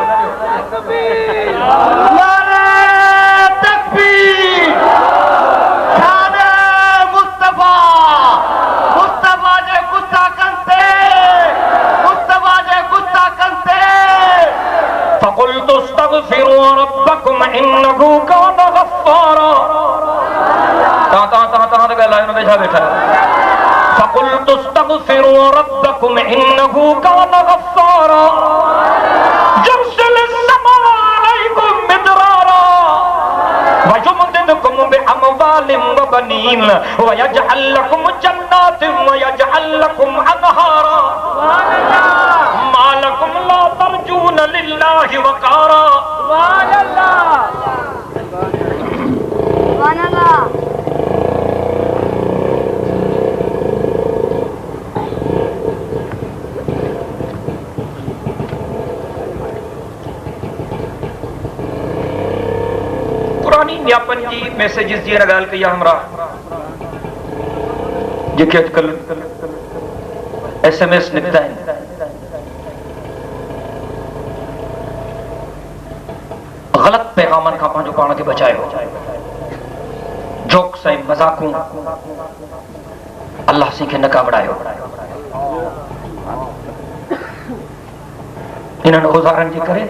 तस्तगफिरू रब्बकुम इन्नहु काना गफ्फारा तहां तो ॻाल्हायो न वेठा वेठा फकुल तस्तगफिरू रब्बकुम इन्नहु काना गफ्फारा युरसिलिस समा अलैकुम मिदरारा व युमदिदकुम बिअमवालिन व बनीन व यजअल लकुम जन्नातिन व यजअल लकुम अनहारा मा लकुम ला तर्जून लिल्लाहि वक़ारा सुभान अल्लाह तमामी न्यापन जी मैसेजेस जी गाल कई हमरा जेके आजकल SMS निकता है गलत पैगामन का पांचो पाण के बचायो जोक्स ऐं मजाकूं अल्लाह सी के न कावड़ायो इन्हनि औज़ारनि जे करे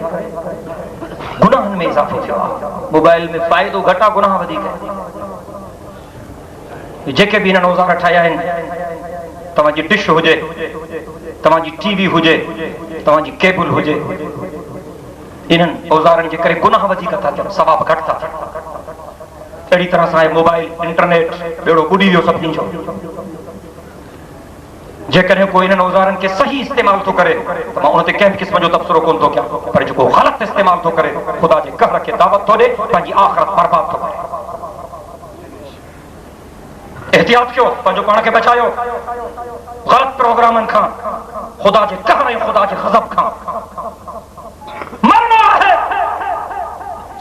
गुनाहनि में इज़ाफ़ो थियो आहे। मोबाइल में फ़ाइदो घटा गुनाह वधीक आहे। जेके भी इन्हनि औज़ार ठाहिया आहिनि तव्हांजी डिश हुजे तव्हांजी टीवी हुजे तव्हांजी केबल हुजे इन्हनि औज़ारनि जे करे गुनाह वधीक था थियनि सवाब घटि था थियनि। अहिड़ी तरह सां मोबाइल इंटरनेट बेड़ो ॿुॾी वियो सभिनी जो। जेकॾहिं कोई इन्हनि औज़ारनि खे सही इस्तेमाल थो करे त मां उन ते कंहिं बि क़िस्म जो तबसरो कोन थो कयां, पर जेको ग़लति इस्तेमाल थो करे ख़ुदा जे कहर खे दावत थो ॾे पंहिंजी आख़िरत बर्बाद थो करे। एहतियात कयो, पंहिंजो पाण खे बचायो ग़लति प्रोग्रामनि खां, ख़ुदा जे कहर ऐं ख़ुदा जे ग़ज़ब खां। मरणो आहे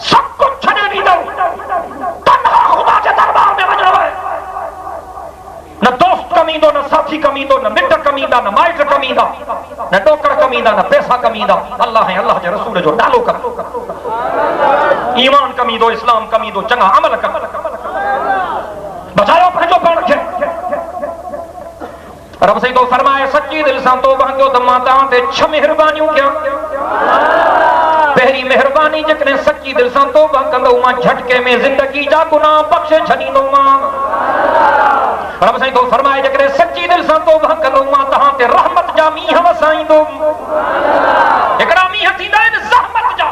सभु कुझु छॾे ॾींदो, तन्हा ख़ुदा जे दरबार में वञणो आहे। न दोस्त कमींदो, न साथी कमींदो, न मिट कमींदा, न माइट कमींदा, न डोकर कमींदा, न पैसा कमींदा। अल्लाह ऐं अल्लाह जे रसूल जो नालो कर। ईमान कमींदो, इस्लाम कमींदो, चङा अमल कर। बचायो पंहिंजो पाण खे। रब साईं तो फरमाए सच्ची दिल सां तौबा कयो त मां तव्हां ते 6 महिरबानियूं कयां। पहिरीं महिरबानी जेकॾहिं सच्ची दिल सां तौबा कंदो मां झटके में ज़िंदगी जा गुनाह बख़्शे छॾींदोमांव। रब साईं तो फरमाए जेकॾहिं सच्ची दिल सां तौबा कंदो मां तव्हां ते रहमत जा मींहं वसाईंदुमि। हिकिड़ा मींहं थींदा आहिनि ज़हमत जा,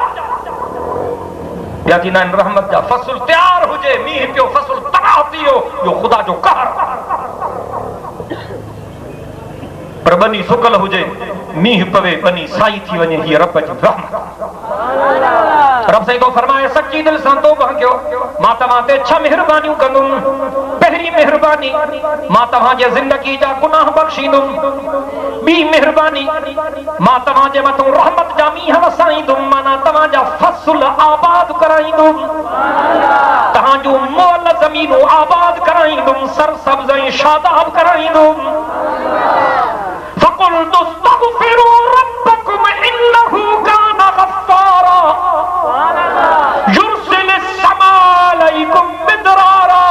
ॿिया थींदा आहिनि रहमत जा। फ़सुल तयारु हुजे, मींहुं पियो, फ़सुल तबाह थी वियो, इहो ख़ुदा जो कहर। पर बनी सुकल हुजे, मींहुं पवे, बनी साई थी वञे, हीअ रब जी रहमत। रब साईं तो फरमाए सच्ची दिल सां तौबा कयो मां तव्हां ते 6 महिरबानियूं कंदुमि। पहिरीं महिरबानी मां तव्हांजे ज़िंदगी जा गुनाह बख़्शींदुमि। ॿी महिरबानी मां तव्हांजे मथां रहमत जा मींहं वसाईंदुमि, माना तव्हांजा फ़सुल आबाद कराईंदुमि, तव्हां जूं मोल ज़मीनूं आबाद कराईंदुमि, सरसब्ज़ ऐं शादाब कराईंदुमि। फ़क़ुल्तु इस्तग़फ़िरू रब्बकुम इन्नहु कान गफ़्फ़ारा युरसिलिस समा अलैकुम मिदरारा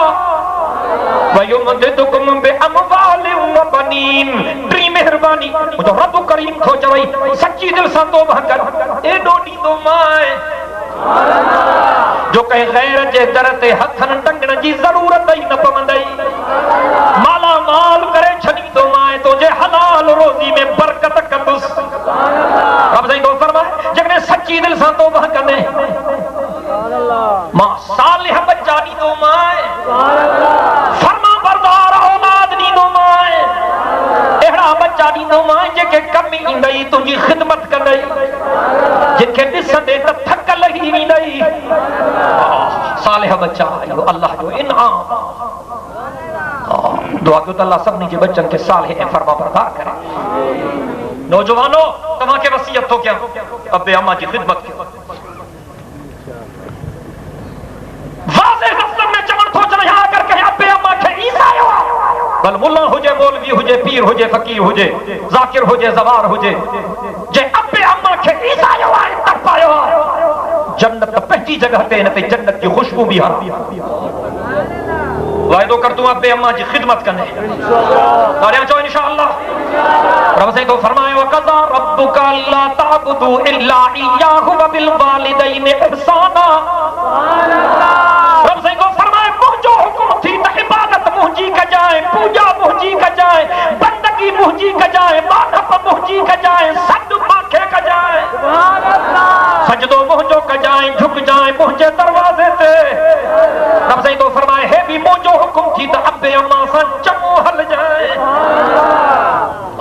वयुमदिदुकुम बिअमवालिन व बनीन। टी महिरबानी मुंहिंजो रब करीम थो चवई सच्ची दिल सां तौबा कर, एॾो ॾींदो मां जो कंहिं ग़ैर जे दर ते हथनि टंगण जी ज़रूरत ई न पवंदई। माला माल करे छॾींदो मां, तुंहिंजे हलाल रोज़ी में बरकत कंदुसि। रब साईं तो फरमाए जेकॾहिं सच्ची दिल सां तौबा कंदे मां सालिह बच्चा ॾींदो मां, फर्मा बरदार औलाद ॾींदो मां, अहिड़ा बच्चा ॾींदो मां जेके कम ईंदई, तुंहिंजी ख़िदमत कंदई, जिनखे ॾिसंदे त थक लही वेंदई। सालिह बच्चा, इहो अल्लाह जो इनाम। दुआ कयो त अल्लाह सभिनी जे बच्चनि खे सालिह ऐं फर्मा बरदार करे। नौजवानो तव्हांखे वसीयत थो कयां, अबे अम्मा जी ख़िदमत कयो। वाज़ेह लफ़्ज़नि में चवण थो चाहियां अगर कंहिं अबे अम्मा खे ईसायो भल मुल्ला हुजे, मौलवी हुजे, पीर हुजे, फ़कीर हुजे, ज़ाकिर हुजे, ज़वार हुजे, जे अबे अम्मा खे ईसायो आहे, तड़पायो आहे, जन्नत पंहिंजी जॻह ते, हिन ते जन्नत जी ख़ुशबू बि आहे। वाइदो कर तूं अबे अम्मा जी ख़िदमत कंदे। तारियां चओ इंशाअल्लाह। रब साईं तो फरमाए वक़ज़ा रब्बुका अल्ला ताबुदू इल्ला इय्याहु व बिल वालिदैनि इहसाना। रब साईं तो फरमाए मुंहिंजो हुकुम थी त इबादत मुंहिंजी कजाए, पूॼा मुंहिंजी कजाए, बंदगी मुंहिंजी कजाए, बानप मुंहिंजी कजाए, सॾु मांखे कजाए, सजदो मुंहिंजो कजाए, झुक जाए मुंहिंजे दरवाज़े ते। रब साईं तो फरमाए हे भी मुंहिंजो हुकुम थी त अबे अम्मा सां चङो हल जाए।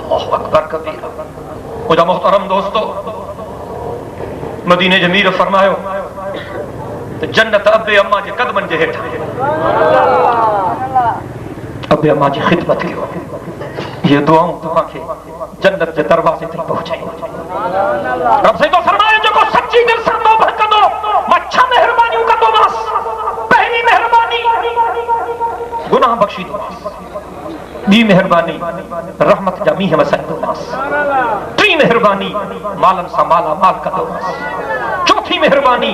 अल्लाहु अकबर कबीर। मुंहिंजा मोहतरम दोस्तो, मदीने जे मीर फरमायो त जन्नत अबे अम्मा जे कदमनि जे हेठां। अबे अम्मा जी ख़िदमत कयो, ये दुआऊं तव्हांखे जन्नत जे दरवाज़े ते पहुचाई। रब साईं तो फरमाए जेको सच्ची दिल सां तौबा कंदो मां 6 महिरबानियूं कंदोमांसि। गुनाह बख्शी दो। ॿी मेहरबानी रहमत जा मींहं वसाईंदोमांसि। टी मेहरबानी मालनि सां माला माल कंदोमांसि। चौथी मेहरबानी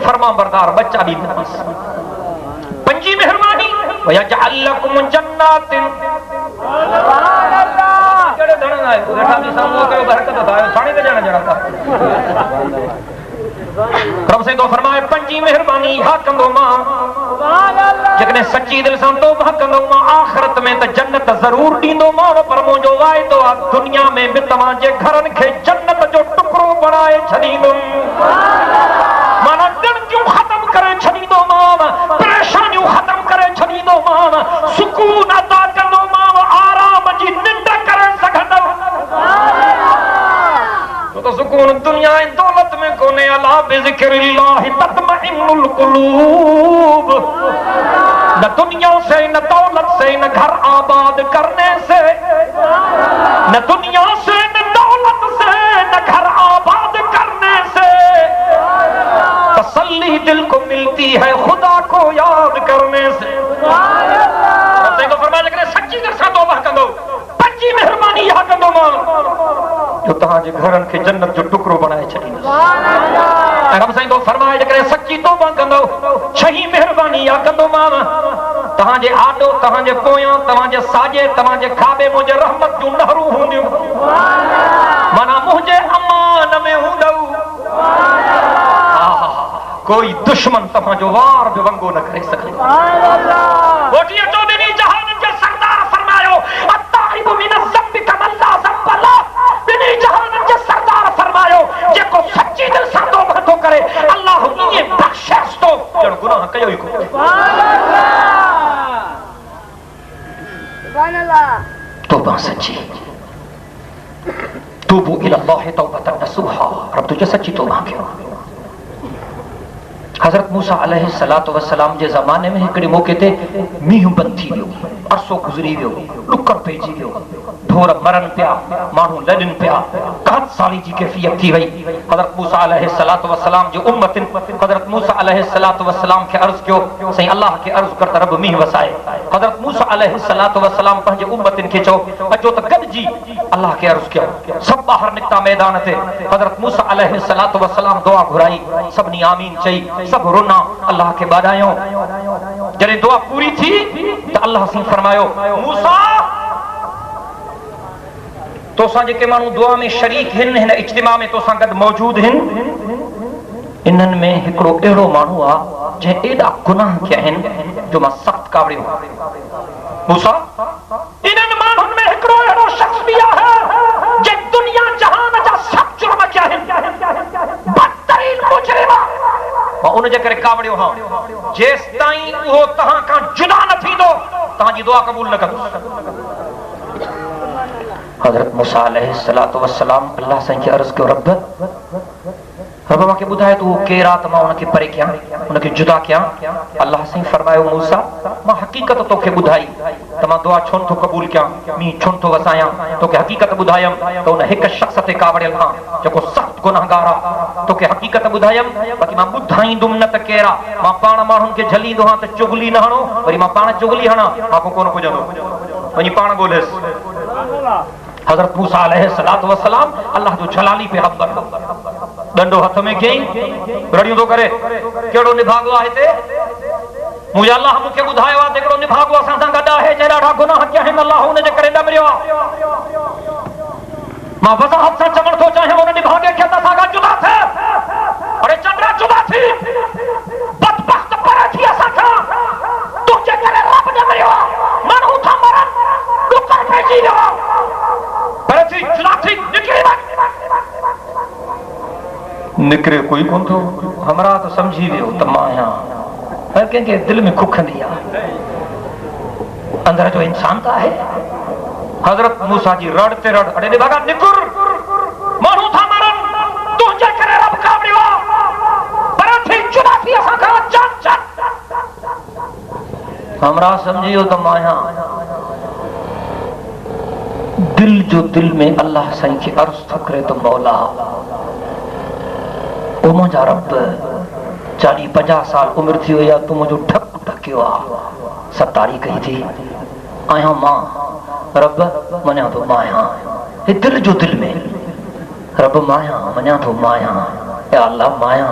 फर्मा बरदार बच्चा ॾींदोमांसि। पंजी मेहरबानी वयजअल लकुम जन्नातिन केड़े धणन आए वेठा भी सामो कयो बरकत थायो साणी ते ॼण ॼण रब से तो फरमाए पंजी मेहरबानी हा कंदो मां जेकॾहिं सची दिलि सां तौबा कंदो मां आख़िरत में त जन्नत ज़रूर ॾींदो मां पर मुंहिंजो वाइदो आहे दुनिया में बि तव्हांजे घरनि खे जन्नत जो टुकड़ो बणाए छॾींदुमि। माना ॾिणियूं ख़तम करे छॾींदोमांव, परेशानियूं ख़तम करे छॾींदोमांव, सुकून अता कंदोमांव, आराम जी निंड करे सघंदव। तो सुकून दुनिया ऐं दौलत में कोन्हे। अला बिज़िक्रिल्लाहि तत्मइन्नुल कुलूब। न दुनिया से, न दौलत से, न घर आबाद करने से, न दुनिया से, न दौलत से, न घर आबाद करने से तसल्ली दिल को मिलती है खुदा को याद करने से। तो फरमाया सच्ची दिल सां तौबा कंदो पंजी मेहरबानी इहा कंदो मां जो तव्हांजे घरनि खे जन्नत जो टुकड़ो बणाए छॾींदो। ऐं रब साईं तो फरमाए जेकॾहिं सच्ची तौबा कंदो छही मेहरबानी इहा कंदो मां तव्हांजे आॾो, तव्हांजे पोयां, तव्हांजे साॼे, तव्हांजे खाॿे मुंहिंजे रहमत जूं नहरूं हूंदियूं। माना मुंहिंजे अमान में हूंदव। कोई दुश्मन तव्हांजो वार बि वंगो न करे सघंदो। गोटीअ चौधरी जहान जे सरदार फरमायो अत्ताइबु मिन ज़ंबि कमन ला ज़ंब लह। बिनी जहान जे सरदार फरमायो जेको सच्ची दिलि सां तौबा थो करे अल्लाह ईअं बख़्शिश थो ॼण गुनाह कयो ई कोन्हे। तौबा सच्ची। तूबू इलल्लाहि तौबतन नसूहा। रब तुझे सच्ची तौबा कयो। हज़रत मूसा अलैहिस्सलातु वस्सलाम जे ज़माने में हिकिड़े मौके ते मींहुं बंदि थी वियो, अरसो गुज़री वियो, ॾुकर पइजी वियो, ढोर मरनि पिया, माण्हू लॾनि पिया, कहत साली जी कैफ़ियत थी वई। हज़रत मूसा अलैहिस्सलातु वस्सलाम जो उम्मतिन हज़रत मूसा अलैहिस्सलातु वस्सलाम खे अर्ज़ कयो साईं अल्लाह खे अर्ज़ कर त रब मींहुं वसाए। हज़रत मूसा अलैहिस्सलातु वस्सलाम पंहिंजे उम्मतिन खे चयो अचो त गॾिजी अल्लाह खे अर्ज़ कयो। सभु ॿाहिरि निकिता मैदान ते। हज़रत मूसा अलैहिस्सलातु वस्सलाम दुआ घुराई, सभिनी आमीन चई, सब रोना अल्लाह के बादायो। जॾहिं दुआ पूरी थी त अल्लाह से फरमायो मूसा तोसां जेके माण्हू दुआ में शरीक हिन, हिन इज्तिमा में तोसां गॾु मौजूद हिन, इन्हनि में हिकिड़ो अहिड़ो माण्हू आहे जंहिं एॾा गुनाह कया आहिनि जो मां सख़्त कावड़ियो। मूसा इन्हनि माण्हुनि में हिकिड़ो अहिड़ो शख़्स बि आहे जंहिं दुनिया जहान जा सभु जुर्म कया आहिनि, बदतरीन मुजरिम मां उन जे करे कावड़ियो हां। जेसि ताईं उहो तव्हां खां जुदा न थींदो तव्हांजी दुआ क़बूल न कंदो। हज़रत मूसा अलैहिस्सलातु वस्सलाम अल्लाह साईं खे अर्ज़ कयो रब मूंखे ॿुधाए तूं केरु आहे त मां उनखे परे कयां, उनखे जुदा कयां। अल्लाह साईं फरमायो मूसा मां हक़ीक़त तोखे ॿुधाई त मां दुआ छो नथो क़बूल कयां, मींहुं छो नथो वसायां। तोखे हक़ीक़त ॿुधायमि त उन हिकु शख़्स ते कावड़ियल खां जेको सख़्त गुनाहगार आहे। तोखे हक़ीक़त ॿुधायमि बाक़ी मां ॿुधाईंदुमि न त केरु आहे। मां पाण माण्हुनि खे झलींदो आहियां त चुगली न हणो, वरी मां पाण चुगली हणां मां को कोन पुॼंदो, वञी पाण ॻोल्हियसि। हज़रत मूसा अलैहिस्सलातु वस्सलाम अल्लाह जो जलाली पैगंबर डंडो हथ में कयईं, रड़ियूं थो करे कहिड़ो निभागो आहे हिते। मुंहिंजे अल्लाह मूंखे ॿुधायो आहे त हिकिड़ो निभागो असां सां गॾु आहे जंहिं ॾाढा गुनाह कया आहिनि, अल्लाह हुन जे करे ॾमरियो आहे। मां वज़ाहत सां चवणु थो चाहियां हुन निभागे खे त असां खां जुदा थिए। अरे चंद्रा जुदा थी, बदबख्त परे थी असां खां, तुंहिंजे करे रब ॾमरियो आहे, माण्हू था मरनि, ॾुकर पइजी वियो आहे, परे थी जुदा थी निकिरी वञ। निकिरे कोई कोन थो। हमरा तो समझी वियो त मां आहियां। हर कंहिंखे दिलि में खुखंदी आहे, अंदर जो इंसान त आहे। हज़रत मूसा जी रड़ ते रड़, अड़े भागा निकुर, माण्हू था मरनि, तुंहिंजे करे रब कावड़ियो आहे, पर थी जुदा थी असां खां चल चल। हमरा समझी वियो त मां आहियां। दिल जो दिल में अल्लाह साईं खे अर्ज़ थो करे त मौला ओ मुंहिंजा रब 40-50 साल उमिरि थी वई आहे, तूं मुंहिंजो ठक धकियो आ सतारी कही थी आया मां रब मञा तो माया हे दिल जो दिल में रब माया मञा तो माया या अल्लाह माया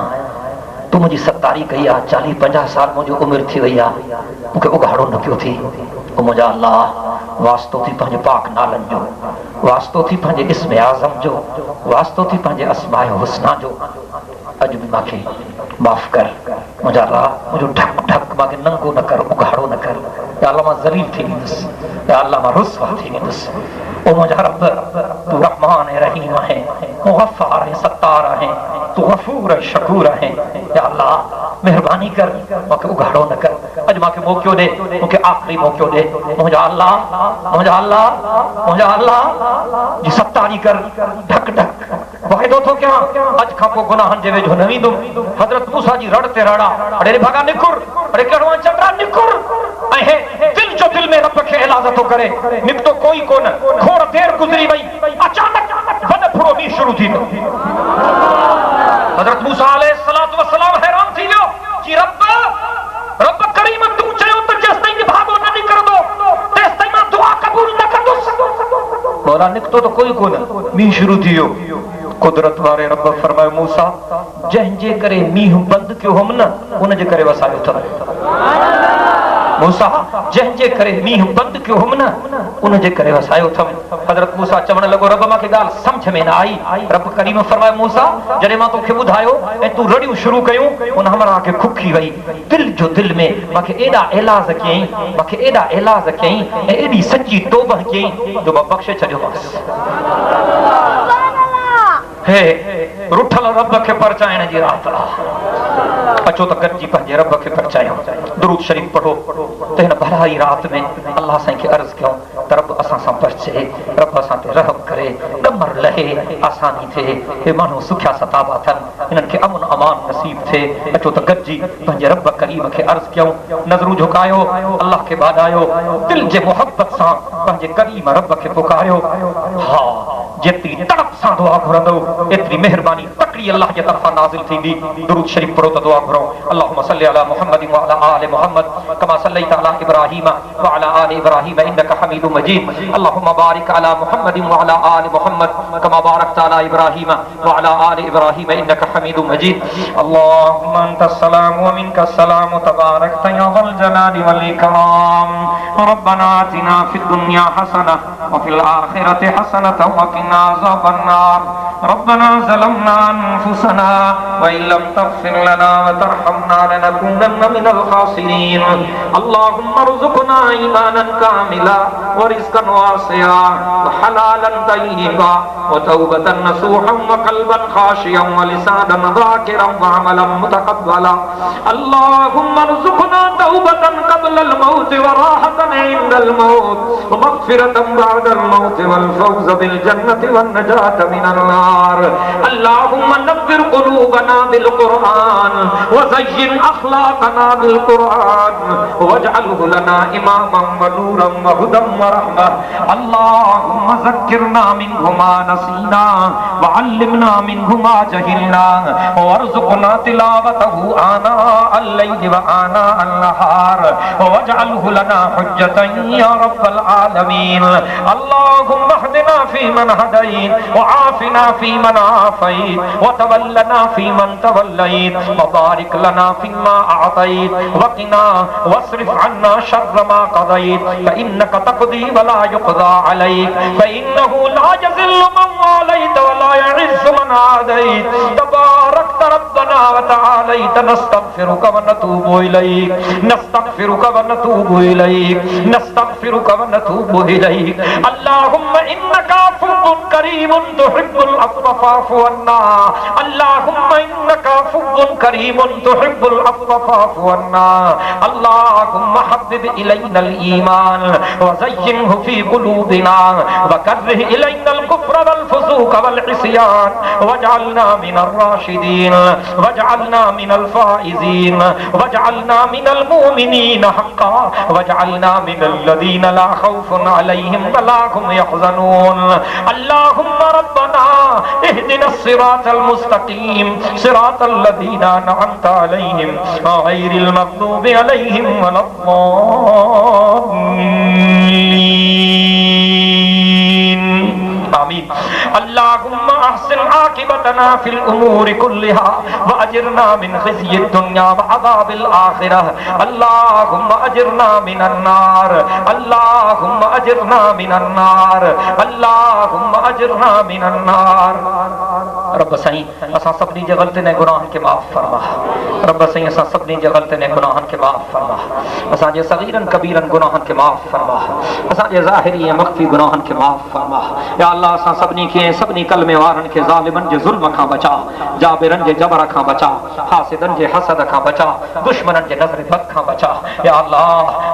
तू मुझी सतारी कही आ 40-50 साल मुझो उम्र थी वही आ मुखे उघाड़ो न क्यों थी ओ मुझा अल्लाह वास्तो थी पंहिंजे पाक नालन जो वास्तो थी पंहिंजे इस्म आज़म जो वास्तो थी पंहिंजे अस्माए हुस्ना जो अज भी माखे माफ कर मुझा अल्लाह मुझो ढक ढक माखे नंगो न कर उघाड़ो न कर या अल्लाह मां ज़लील थी वेंदुसि या अल्लाह मां रुसवा थी वेंदुसि ओ मुझा रब तू रहमान है रहीम है मुग़फ़्फ़ार है सत्तार है तू गफूर है शकूर है या अल्लाह मेहरबानी कर माखे उघाड़ो न कर अज माखे मौको दे मुखे आखिरी मौको दे मुझा अल्लाह जी सत्तारी कर ढक ढक वाइदो थो क्या अज खां पोइ गुनाहनि जे वेझो न वेंदुमि हज़रत मूसा जी रड़ ते रड़ा अड़े रे भागा निकुर अड़े कहिड़ो चंद्रा निकुर ऐं दिल जो दिल में रब खे इलाज थो करे निपटो कोई कोन खोड़ देर गुज़री वई अचानक वॾ फुरो मींहुं शुरू थी वियो हज़रत मूसा अलैहिस्सलातु वस्सलाम हैरान थी वियो कि रब करीम तू चयो त जेसिताईं भागो न निकिरंदो तेसिताईं मां दुआ क़बूल न कंदुसि मौला निकितो त कोई कोन मींहुं शुरू थी वियो कुदरत वारे रब फरमायो मूसा जंहिंजे करे मींहुं बंदि कयो हुम न उनजे करे वसायो अथव मूसा जंहिंजे करे मींहुं बंदि कयो हुम न उनजे करे वसायो अथम हज़रत मूसा चवण लॻो रब मूंखे ॻाल्हि सम्झ में न आई रब करीम फरमायो मूसा जॾहिं मां तोखे ॿुधायो ऐं तूं रड़ियूं शुरू कयूं उन हमरा खे खुखी वई दिल जो दिल में मूंखे एॾा इलाज कयईं ऐं एॾी सची तौबह कयईं जो मां बख़्शे छॾियोमांसि हे रुठल रब खे परचाइण जी रात अचो त गॾिजी पंहिंजे रब खे परचायूं दुरूद शरीफ़ पढ़ो त हिन भराई रात में अल्लाह साईं खे अर्ज़ कयूं त रब असां सां परचे रब असां ते रहम करे ॾमर लहे आसानी थिए हे माण्हू सुखिया सताबा थियनि हिननि खे अमन अमान नसीब थिए अचो त गॾिजी पंहिंजे रब करीम खे अर्ज़ कयूं नज़रूं झुकायो अल्लाह खे बादायो दिल जे मुहबत सां पंहिंजे करीम रब खे पुकारियो हा जेतिरी तड़प सां दुआ घुरंदो एतिरी मेहरबानी तकड़ी अल्लाह जे तरफ़ां नाज़िल थींदी दुरूद शरीफ़ पढ़ो त दुआ घुरो अल्लाहुम्मा सल्लि अला मुहम्मद व अला आलि मुहम्मद कमा सल्लैता अला इब्राहीम व अला आलि इब्राहीम इन्नका हमीदुम मजीद अल्लाहुम्मा बारिक अला मुहम्मद व अला आलि मुहम्मद कमा बारकता अला इब्राहीम व अला आलि इब्राहीम इन्नका हमीदुम मजीद अल्लाहुम्मा अंतस सलाम व मिनकस सलाम तबारकता या ज़ल जलाली वल इकराम रब्बना आतिना फिद दुनिया हसनह व फिल आखिरति हसनह व क़िना अज़ाबन नार रब्बना ज़लमना अनफुसना व इन लम तग़फिर लना व तरहमना लनकूनन्न मिनल खासिरीन अल्लाहुम्मा अर्ज़ुक़ना ईमानन कामिला व रिज़्क़न वासिआ व हलालन तय्यिबा व तौबतन नसूहन व क़ल्बन खाशियन व लिसानन ज़ाकिरन व अमलन मुतक़ब्बला अल्लाहुम्मा अर्ज़ुक़ना तौबतन क़ब्लल मौत व राहतन इंदल मौत व मग़फ़िरतन बअदल मौत वल फ़ौज़ बिल जन्नति वन नजात मिनन नार अल्लाहुम्मा नव्विर क़ुलूबना बिल क़ुरआन व ज़य्यिन अख़लाक़ना बिल क़ुरआन वजअलहु लना इमामन व नूरन व हुदन व रहमह अल्लाहुम्मा ज़क्किरना मिन्हु मा नसीना व अल्लिमना मिन्हु मा जहिलना वर्ज़ुक़ना तिलावतहु आना अल-लैल व आना अन-नहार वजअलहु लना हुज्जतन या रब्बल आलमीन अल्लाहुम्मा अहदिना फीमन हदैत व आफिना फीमन आफैत व तवल्लना फीमन तवल्लैत व बारिक लना फीमा अअतैत व क़िना वस्रिफ अन्ना शर्र मा क़दैत फइन्नका तक़दी व ला युक़दा अलैक फइन्नहु ला यज़िल्लु मन वालैत व ला यइज़्ज़ु मन आदैत तबारकत रब्बना व तआलैत नस्तग़फिरुका व नतूबु इलैक नस्तग़फिरुका व नतूबु इलैक नस्तग़फिरुका व नतूबु इलैक अल्लाहुम्मा इन्नका अफ़्वुन करीमुन तुहिब्बुल अफ़्व फ़अफ़ु अन्ना अल्लाहुम्मा इन्नका अफ़्वुन करीमुन तुहिब्बुल अफ़्व फ़अफ़ु अन्ना अल्लाहुम्मा हब्बिब इलैनल ईमान व ज़य्यिनहु फ़ी क़ुलूबिना व कर्रिह इलैनल कुफ़्र वल फ़ुसूक़ वल इस्यान वजअलना मिनर राशिदीन वजअलना मिनल फाइजीन वजअलना मिनल मुमिनीन हक्का वजअलना मिनल लदीना ला खौफुन अलैहिम वला हुम यहज़नून। अल्लाहुम्मा रब्बना इहदिनस सिरातल मुस्तकीम सिरातल लदीना अनअमता अलैहिम गैरिल मग़दूबि अलैहिम वलद्दाल्लीन। आमीन। अल्लाहुम्मा अहसिन आकिबतना फिल उमूरि कुल्लिहा व अजिरना मिन खिज़्यिद दुनिया व अज़ाबिल आखिरह। अल्लाहुम्मा अजिरना मिनन नार अल्लाहुम्मा अजिरना मिनन नार अल्लाहुम्मा अजिरना मिनन नार। रब सही असां सभिनी जे ग़लतियुनि ऐं गुनाहनि खे माफ़ फरमा। रब सही असां सभिनी जे ग़लतियुनि ऐं गुनाहनि खे माफ़ फरमा। असांजे सगीरनि कबीरनि गुनाहनि खे माफ़ फरमा। असांजे ज़ाहिरी ऐं मख़फ़ी गुनाहनि खे माफ़ फरमा। या अल्लाह असां सभिनी खे सभिनी कलमे वारनि खे ज़ालिमनि जे ज़ुल्म खां बचा, जाबिरनि जे जबर खां बचा, हासिदनि जे हसद खां बचा, दुश्मननि जे नज़र बद खां बचा। या अल्लाह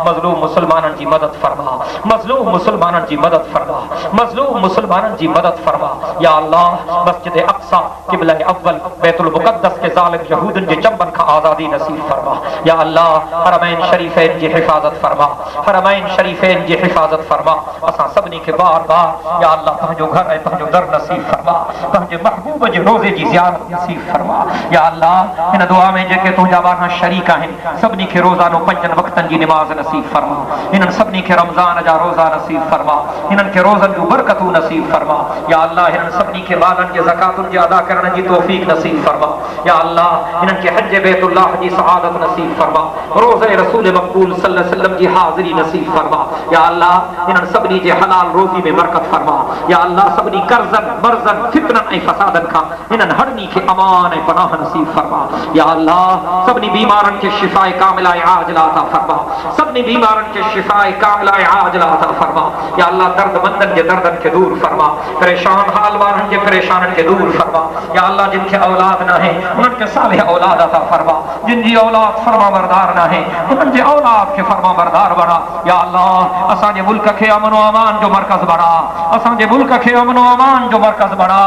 मज़लूम मुसलमाननि जी मदद फरमा। मज़लूम मुसलमाननि जी मदद फरमा। मज़लूम मुसलमाननि जी मदद फरमा। या अल्लाह मस्जिद अक़सा क़िबला अव्वल बैतुल मुक़द्दस के ज़ालिम यहूदनि जे चंबन खां आज़ादी नसीब फरमा। या अल्लाह हरमैन शरीफ़ैन जी हिफ़ाज़त फरमा। हरमैन शरीफ़ैन जी हिफ़ाज़त फरमा। असां सभिनी खे बार बार या अल्लाह पंहिंजो घर ऐं पंहिंजो दर नसीब फरमा। पंहिंजे महबूब जे रोज़े जी ज़ियारत नसीब फरमा। या अल्लाह हिन दुआ में जेके तुंहिंजा ॿारहां शरीक आहिनि सभिनी खे रोज़ानो 5 वक़्तनि जी निमाज़ नसीब फरमा। हिननि सभिनी खे रमज़ान जा रोज़ा नसीब फरमा। हिननि खे रोज़नि जूं बरकतूं नसीब फरमा। या अल्लाह हिननि सभिनी खे मालनि जे ज़कातुनि जी अदा करण जी तौफ़ीक़ नसीब फरमा। या अल्लाह हिननि खे हज बैतुल्लाह जी सआदत नसीब फरमा। रोज़े रसूल मक़बूल सल्लल्लाहु अलैहि वसल्लम जी हाज़िरी नसीब फरमा। या अल्लाह हिननि सभिनी जे हलाल रोज़ी में बरकत फरमा। या अल्लाह सभिनी कर्ज़नि मर्ज़नि फितननि ऐं फ़सादनि खां हिननि हरनी खे अमान ऐं पनाह नसीब फरमा। या अल्लाह सभिनी बीमारनि खे शिफ़ाए कामिला ऐं आजिला अता फरमा। सभिनी बीमारनि खे शिफ़ाए कामिला ऐं आजिला अता फरमा। या अल्लाह दर्दमंदनि जे दर्दनि खे दूर फरमा। परेशान हाल वारनि जे परेशानियुनि खे दूर फरमा। या अल्लाह जिन खे औलाद नाहे उन्हनि खे सालिह औलाद अता फरमा। जिन जी औलाद फरमाबरदार नाहे उन्हनि जे औलाद खे फरमाबरदार बणा। या अल्लाह असांजे मुल्क खे अमन व अमान जो मरकज़ बणा। असांजे मुल्क खे अमन व अमान जो मरकज़ बणा।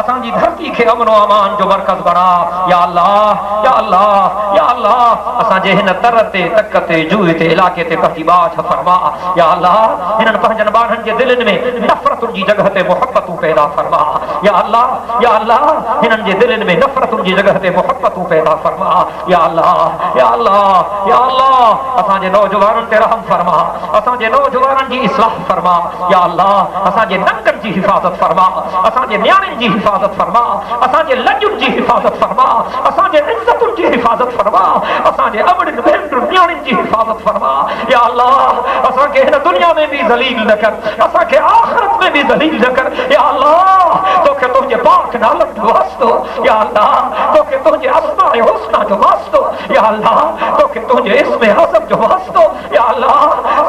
असांजी धरती खे अमन व अमान जो मरकज़ बणा। या अल्लाह या अल्लाह या अल्लाह असांजे हिन तर ते तक ते जूह ते इलाके ते पंहिंजी बाछ फरमा। या अल्लाह हिननि पंहिंजनि ॿारनि जे दिलनि में नफ़रतुनि जी जॻह ते मुहबतूं पैदा फरमा। या अल्लाह हिननि जे दिलनि में नफ़रतुनि जी जॻह ते मुहबतूं पैदा फरमा। या अल्लाह या अल्लाह या अल्लाह असांजे नौजवाननि ते रहम फरमा। असांजे नौजवाननि जी इस्लाह फरमा। या अल्लाह असांजे नंगनि जी हिफ़ाज़त फरमा। असांजे न्याणियुनि जी हिफ़ाज़त फरमा। असांजे लंजुनि जी हिफ़ाज़त फरमा। असांजे इज़्ज़तुनि जी हिफ़ाज़त फरमा। असांजे अमड़ियुनि भेनरुनि न्याणियुनि जी हिफ़ाज़त फरमा। या अल्लाह असांखे हिन दुनिया में भी ज़लील न कर, असांखे आख़िरत में भी ज़लील न कर। या अल्लाह तोखे तुंहिंजे पाक नालनि जो वास्तो। या अल्लाह तोखे तुंहिंजे अस्माए हुस्ना जो वास्तो। या अल्लाह तोखे तुंहिंजे इस्मे हज़म जो वास्तो। या अल्लाह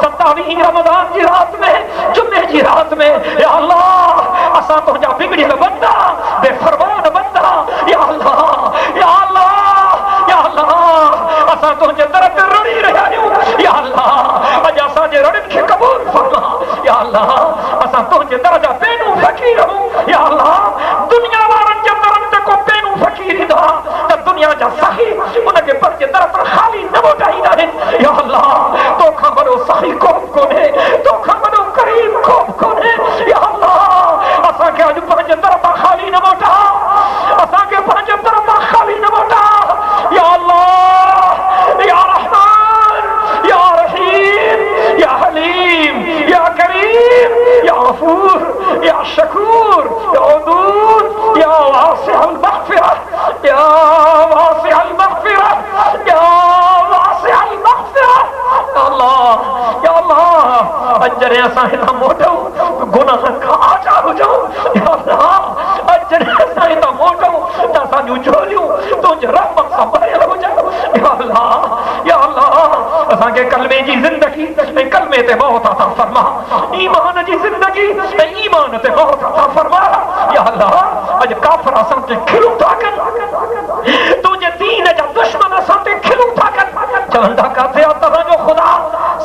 27 रमज़ान जी रात में जुमे जी रात में या अल्लाह असां तुंहिंजा बिगड़ियल बंदा बेफ़रमान बंदा। या अल्लाह या अल्लाह या अल्लाह असां तुंहिंजे दर ते रड़ी रहिया आहियूं। या अल्लाह अॼु असांजे रड़ियुनि खे क़बूल फरमा। या अल्लाह असां तुंहिंजे दर जा पहिनूं फ़क़ीर आहियूं। या अल्लाह दुनिया वारनि जे दरनि ते को पहिनूं फ़क़ीर ईंदा त दुनिया जा सही उनखे पंहिंजे दर तां ख़ाली न मोटाईंदा आहिनि। या अल्लाह तोखां वॾो सही कोन कोन्हे, तोखां वॾो करीम कोन कोन्हे। या अल्लाह असांखे अॼु पंहिंजे दर तां ख़ाली न मोटा, असांखे पंहिंजे दर तां ख़ाली न मोटा। या अल्लाह या रहमान या रहीम या हलीम या करीम या गफूर या शकूर या वदूद या वासिअल मग़फ़िरह या वासिअल मग़फ़िरह या वासिअल मग़फ़िरह। अल्लाह या अल्लाह अजरे असां हितां मोटूं गुनाहनि खां आज़ाद हुजूं। या अल्लाह अजरे असां हितां मोटूं त असांजूं झोलियूं तुंहिंजे रहमत सां भरियल हुजनि। या अल्लाह या अल्लाह असांखे कलमे जी ज़िंदगी ऐं कलमे ते मौत अता फरमा। ईमान जी ज़िंदगी ऐं ईमान ते मौत अता फरमा। या अल्लाह अॼु काफ़िर असां ते खिलूं था कनि, तुंहिंजे दीन जा दुश्मन असां ते खिलूं था कनि। चवनि था किथे आहे तव्हांजो ख़ुदा?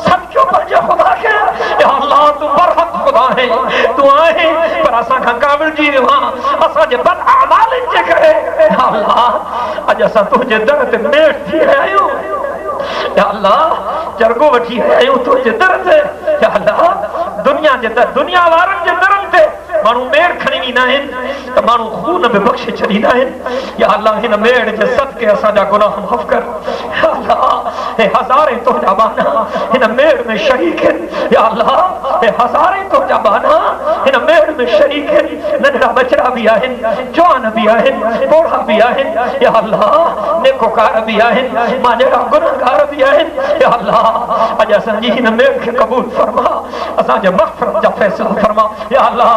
सचो पंहिंजे ख़ुदा खे। या अल्लाह तूं बरहक़ ख़ुदा आहे तू आहे पर असां खां कावड़जी वियो हां असां जे बद अमालन जे करे या अल्लाह अज असां तुंहिंजे दर ते मेट थी रहिया आहियूं या अल्लाह जरगो वठी रहिया आहियूं तुंहिंजे दर ते या अल्लाह दुनिया जे दर दुनिया वारनि जे दरनि ते माण्हू मेड़ खणी वेंदा आहिनि त माण्हू खून में बख़्शे छॾींदा आहिनि या अल्लाह हिन मेड़ जे सदके असांजा गुनाह माफ़ कर या अल्लाह हे हज़ारे तुंहिंजा बाना हिन मेड़ में शरीक आहिनि या अल्लाह हे हज़ारे तुंहिंजा बाना हिन मेड़ में शरीक आहिनि नंढड़ा बचड़ा बि आहिनि जवान बि आहिनि बूढ़ा बि आहिनि या अल्लाह नेकोकार बि आहिनि मां जहिड़ा गुनहगार बि आहिनि या अल्लाह अॼु असांजी हिन मेड़ खे क़बूल फरमा असांजे मग़फ़िरत जा फ़ैसिला फरमा या अल्लाह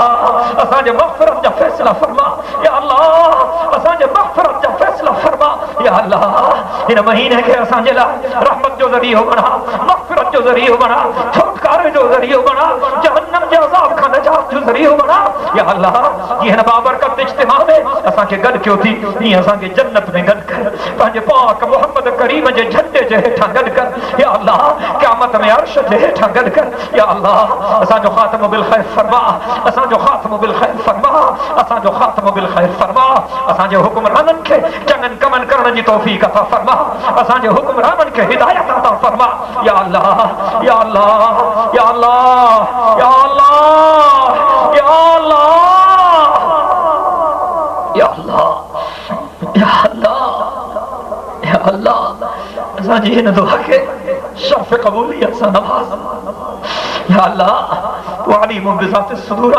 असांजे मग़फ़िरत जा फ़ैसिला फरमा या अल्लाह असांजे मग़फ़िरत जा फ़ैसिला फरमा या अल्लाह हिन महीने खे असांजे लाइ रहमत जो ज़रियो बणा मग़फ़िरत जो ज़रियो बणा छुटकारे जो ज़रियो बणा जहन्नम जे अज़ाब खां नजात जो ज़रियो बणा या अल्लाह जीअं हिन बाबरकत इज्तिमा में असांखे गॾु कयो थी ईअं असांखे जन्नत में गॾु कर पंहिंजे पाक मोहम्मद करीम जे झंडे जे हेठां गॾु कर या अल्लाह क़यामत में अर्श जे हेठां गॾु कर या अल्लाह असांजो ख़ात्मो बिल ख़ैर फरमा असांजो ख़ात्मो बिल ख़ैर फरमा असांजो ख़ात्मो बिल ख़ैर फरमा असांजे हुक्मराननि खे चङनि कमनि करण जी तौफ़ीक़ अता फरमा असांजे हुक्मराननि खे हिदायत अता फरमा या अल्लाह या अल्लाह या अल्लाह या अल्लाह या अल्लाह या अल्लाह या अल्लाह या अल्लाह असांजी हिन दुआ खे शर्फ़ क़बूलियत सां नवाज़ या अल्लाह तू अलीम बिज़ात सुदूर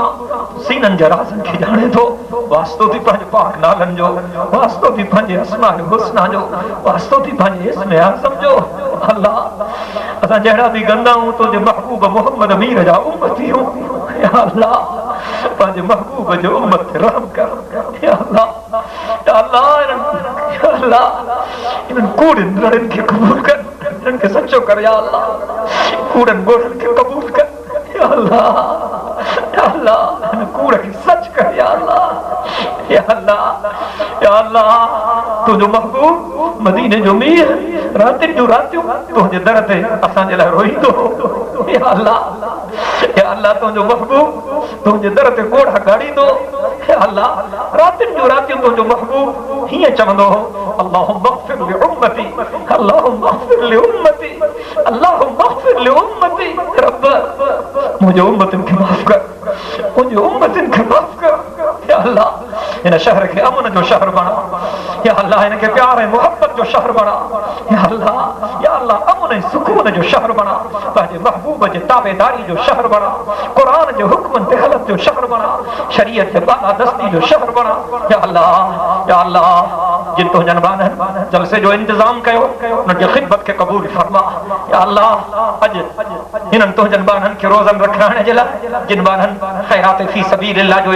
सीननि जे राज़नि खे ॼाणे थो वास्तो थी पंहिंजे पाक नालनि जो वास्तो थी पंहिंजे अस्माए हुस्ना जो वास्तो थी पंहिंजे इस्मे आज़म जो अल्लाह असां जहिड़ा बि गंदा आहियूं तुंहिंजे महबूब मोहम्मद अमीर जा उम्मती आहियूं या अल्लाह पंहिंजे महबूब जे उम्मत ते रहम कर या अल्लाह या अल्लाह या अल्लाह इन्हनि कूड़नि रड़नि खे क़बूल कर इन्हनि खे सचो कर या अल्लाह कूड़नि ॻोड़नि खे क़बूल कर या अल्लाह हिन कूड़ खे सच कर या अल्लाह या अल्लाह या अल्लाह तुंहिंजो महबूब मदीने जो मीर रातिनि जूं रातियूं तुंहिंजे दर ते असांजे लाइ रोईंदो या अल्लाह तुंहिंजो महबूब तुंहिंजे दर ते ॻोड़ा ॻाड़ींदो या अल्लाह रातिनि जूं रातियूं तुंहिंजो महबूब हीअं चवंदो हो अल्लाहुम्मा अग़फ़िर लि उम्मती अल्लाहुम्मा अग़फ़िर लि उम्मती अल्लाहुम्मा अग़फ़िर लि उम्मती रब मुंहिंजे उम्मतनि खे माफ़ कर मुंहिंजे उम्मतनि खे माफ़ कर या अल्लाह हिन शहर खे अमन जो शहर बणा या अल्लाह हिन खे प्यार ऐं मोहब्बत जो शहर बणा या अल्लाह अमन ऐं सुकून जो शहर बणा पंहिंजे महबूब जे ताबेदारी जो शहर बणा क़ुरान जे हुक्मनि ते हलत जो शहर बणा शरीयत जे बालादस्ती जो शहर बणा या अल्लाह जिन तुंहिंजनि बाननि जलसे जो इंतज़ाम कयो उन्हनि जी ख़िदमत खे क़बूल फरमा या अल्लाह अॼु हिननि तुंहिंजनि बाननि खे रोज़न रखाइण जे लाइ जिन बाननि ख़ैरात फी सबीलिल्लाह जो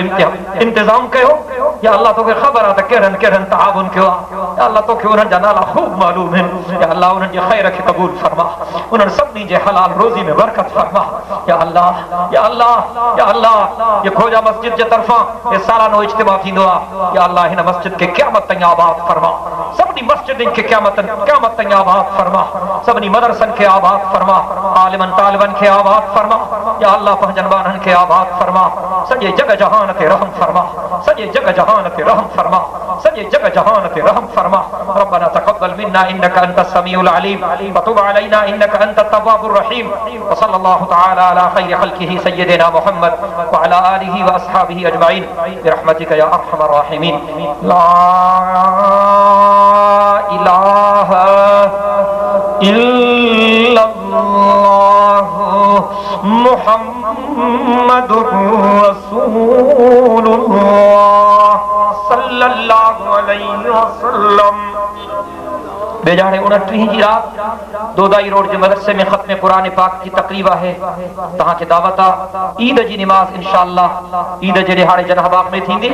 इंतज़ाम कयो या अल्लाह तोखे ख़बर आहे त कहिड़नि कहिड़नि ताउन कयो आहे या अल्लाह तोखे उन्हनि जा नाला ख़ूब मालूम आहिनि या अल्लाह उन्हनि जे ख़ैर खे क़बूल फरमा उन्हनि सभिनी जे हलाल रोज़ी में बरकत फरमा या अल्लाह ये खोजा मस्जिद जे तरफ़ां ये सालानो इज्तिमा थींदो आहे या अल्लाह हिन मस्जिद खे क़यामत ताईं आबाद फरमा सभिनी मस्जिदनि खे क़यामत ताईं आबाद फरमा सभिनी मदरसनि खे आबाद फरमा आलिमनि तालिबनि खे आबाद फरमा या अल्लाह पंहिंजनि बाननि खे आबाद फरमा सॼे जग जहान ते रहम फरमा सॼे जग जहान ते रहम फरमा सॼे जग जहान ते रहम फरमा रब्बना तक़ब्बल मिन्ना इन्नका अंतस समीउल अलीम व तुब अलैना इन्नका अंतत तव्वाबुर रहीम व सल्लल्लाहु तआला अला खैरि खल्किही सय्यिदिना मुहम्मद व अला आलिहि व अस्हाबिहि अजमईन बिरहमतिका या अरहमर राहिमीन ला इलाहा इल्लल्लाह मुहम्मदुर रसूलुल्लाह सल्लल्लाहु अलैहि वसल्लम बेजाने 29 जी रात दोदाई रोड जे मदरसे में खत्म कुरान पाक की तकरीब है तहां के दावत ईद जी नमाज इंशाअल्लाह ईद जे दिहाड़े जनहबाग में थींदी।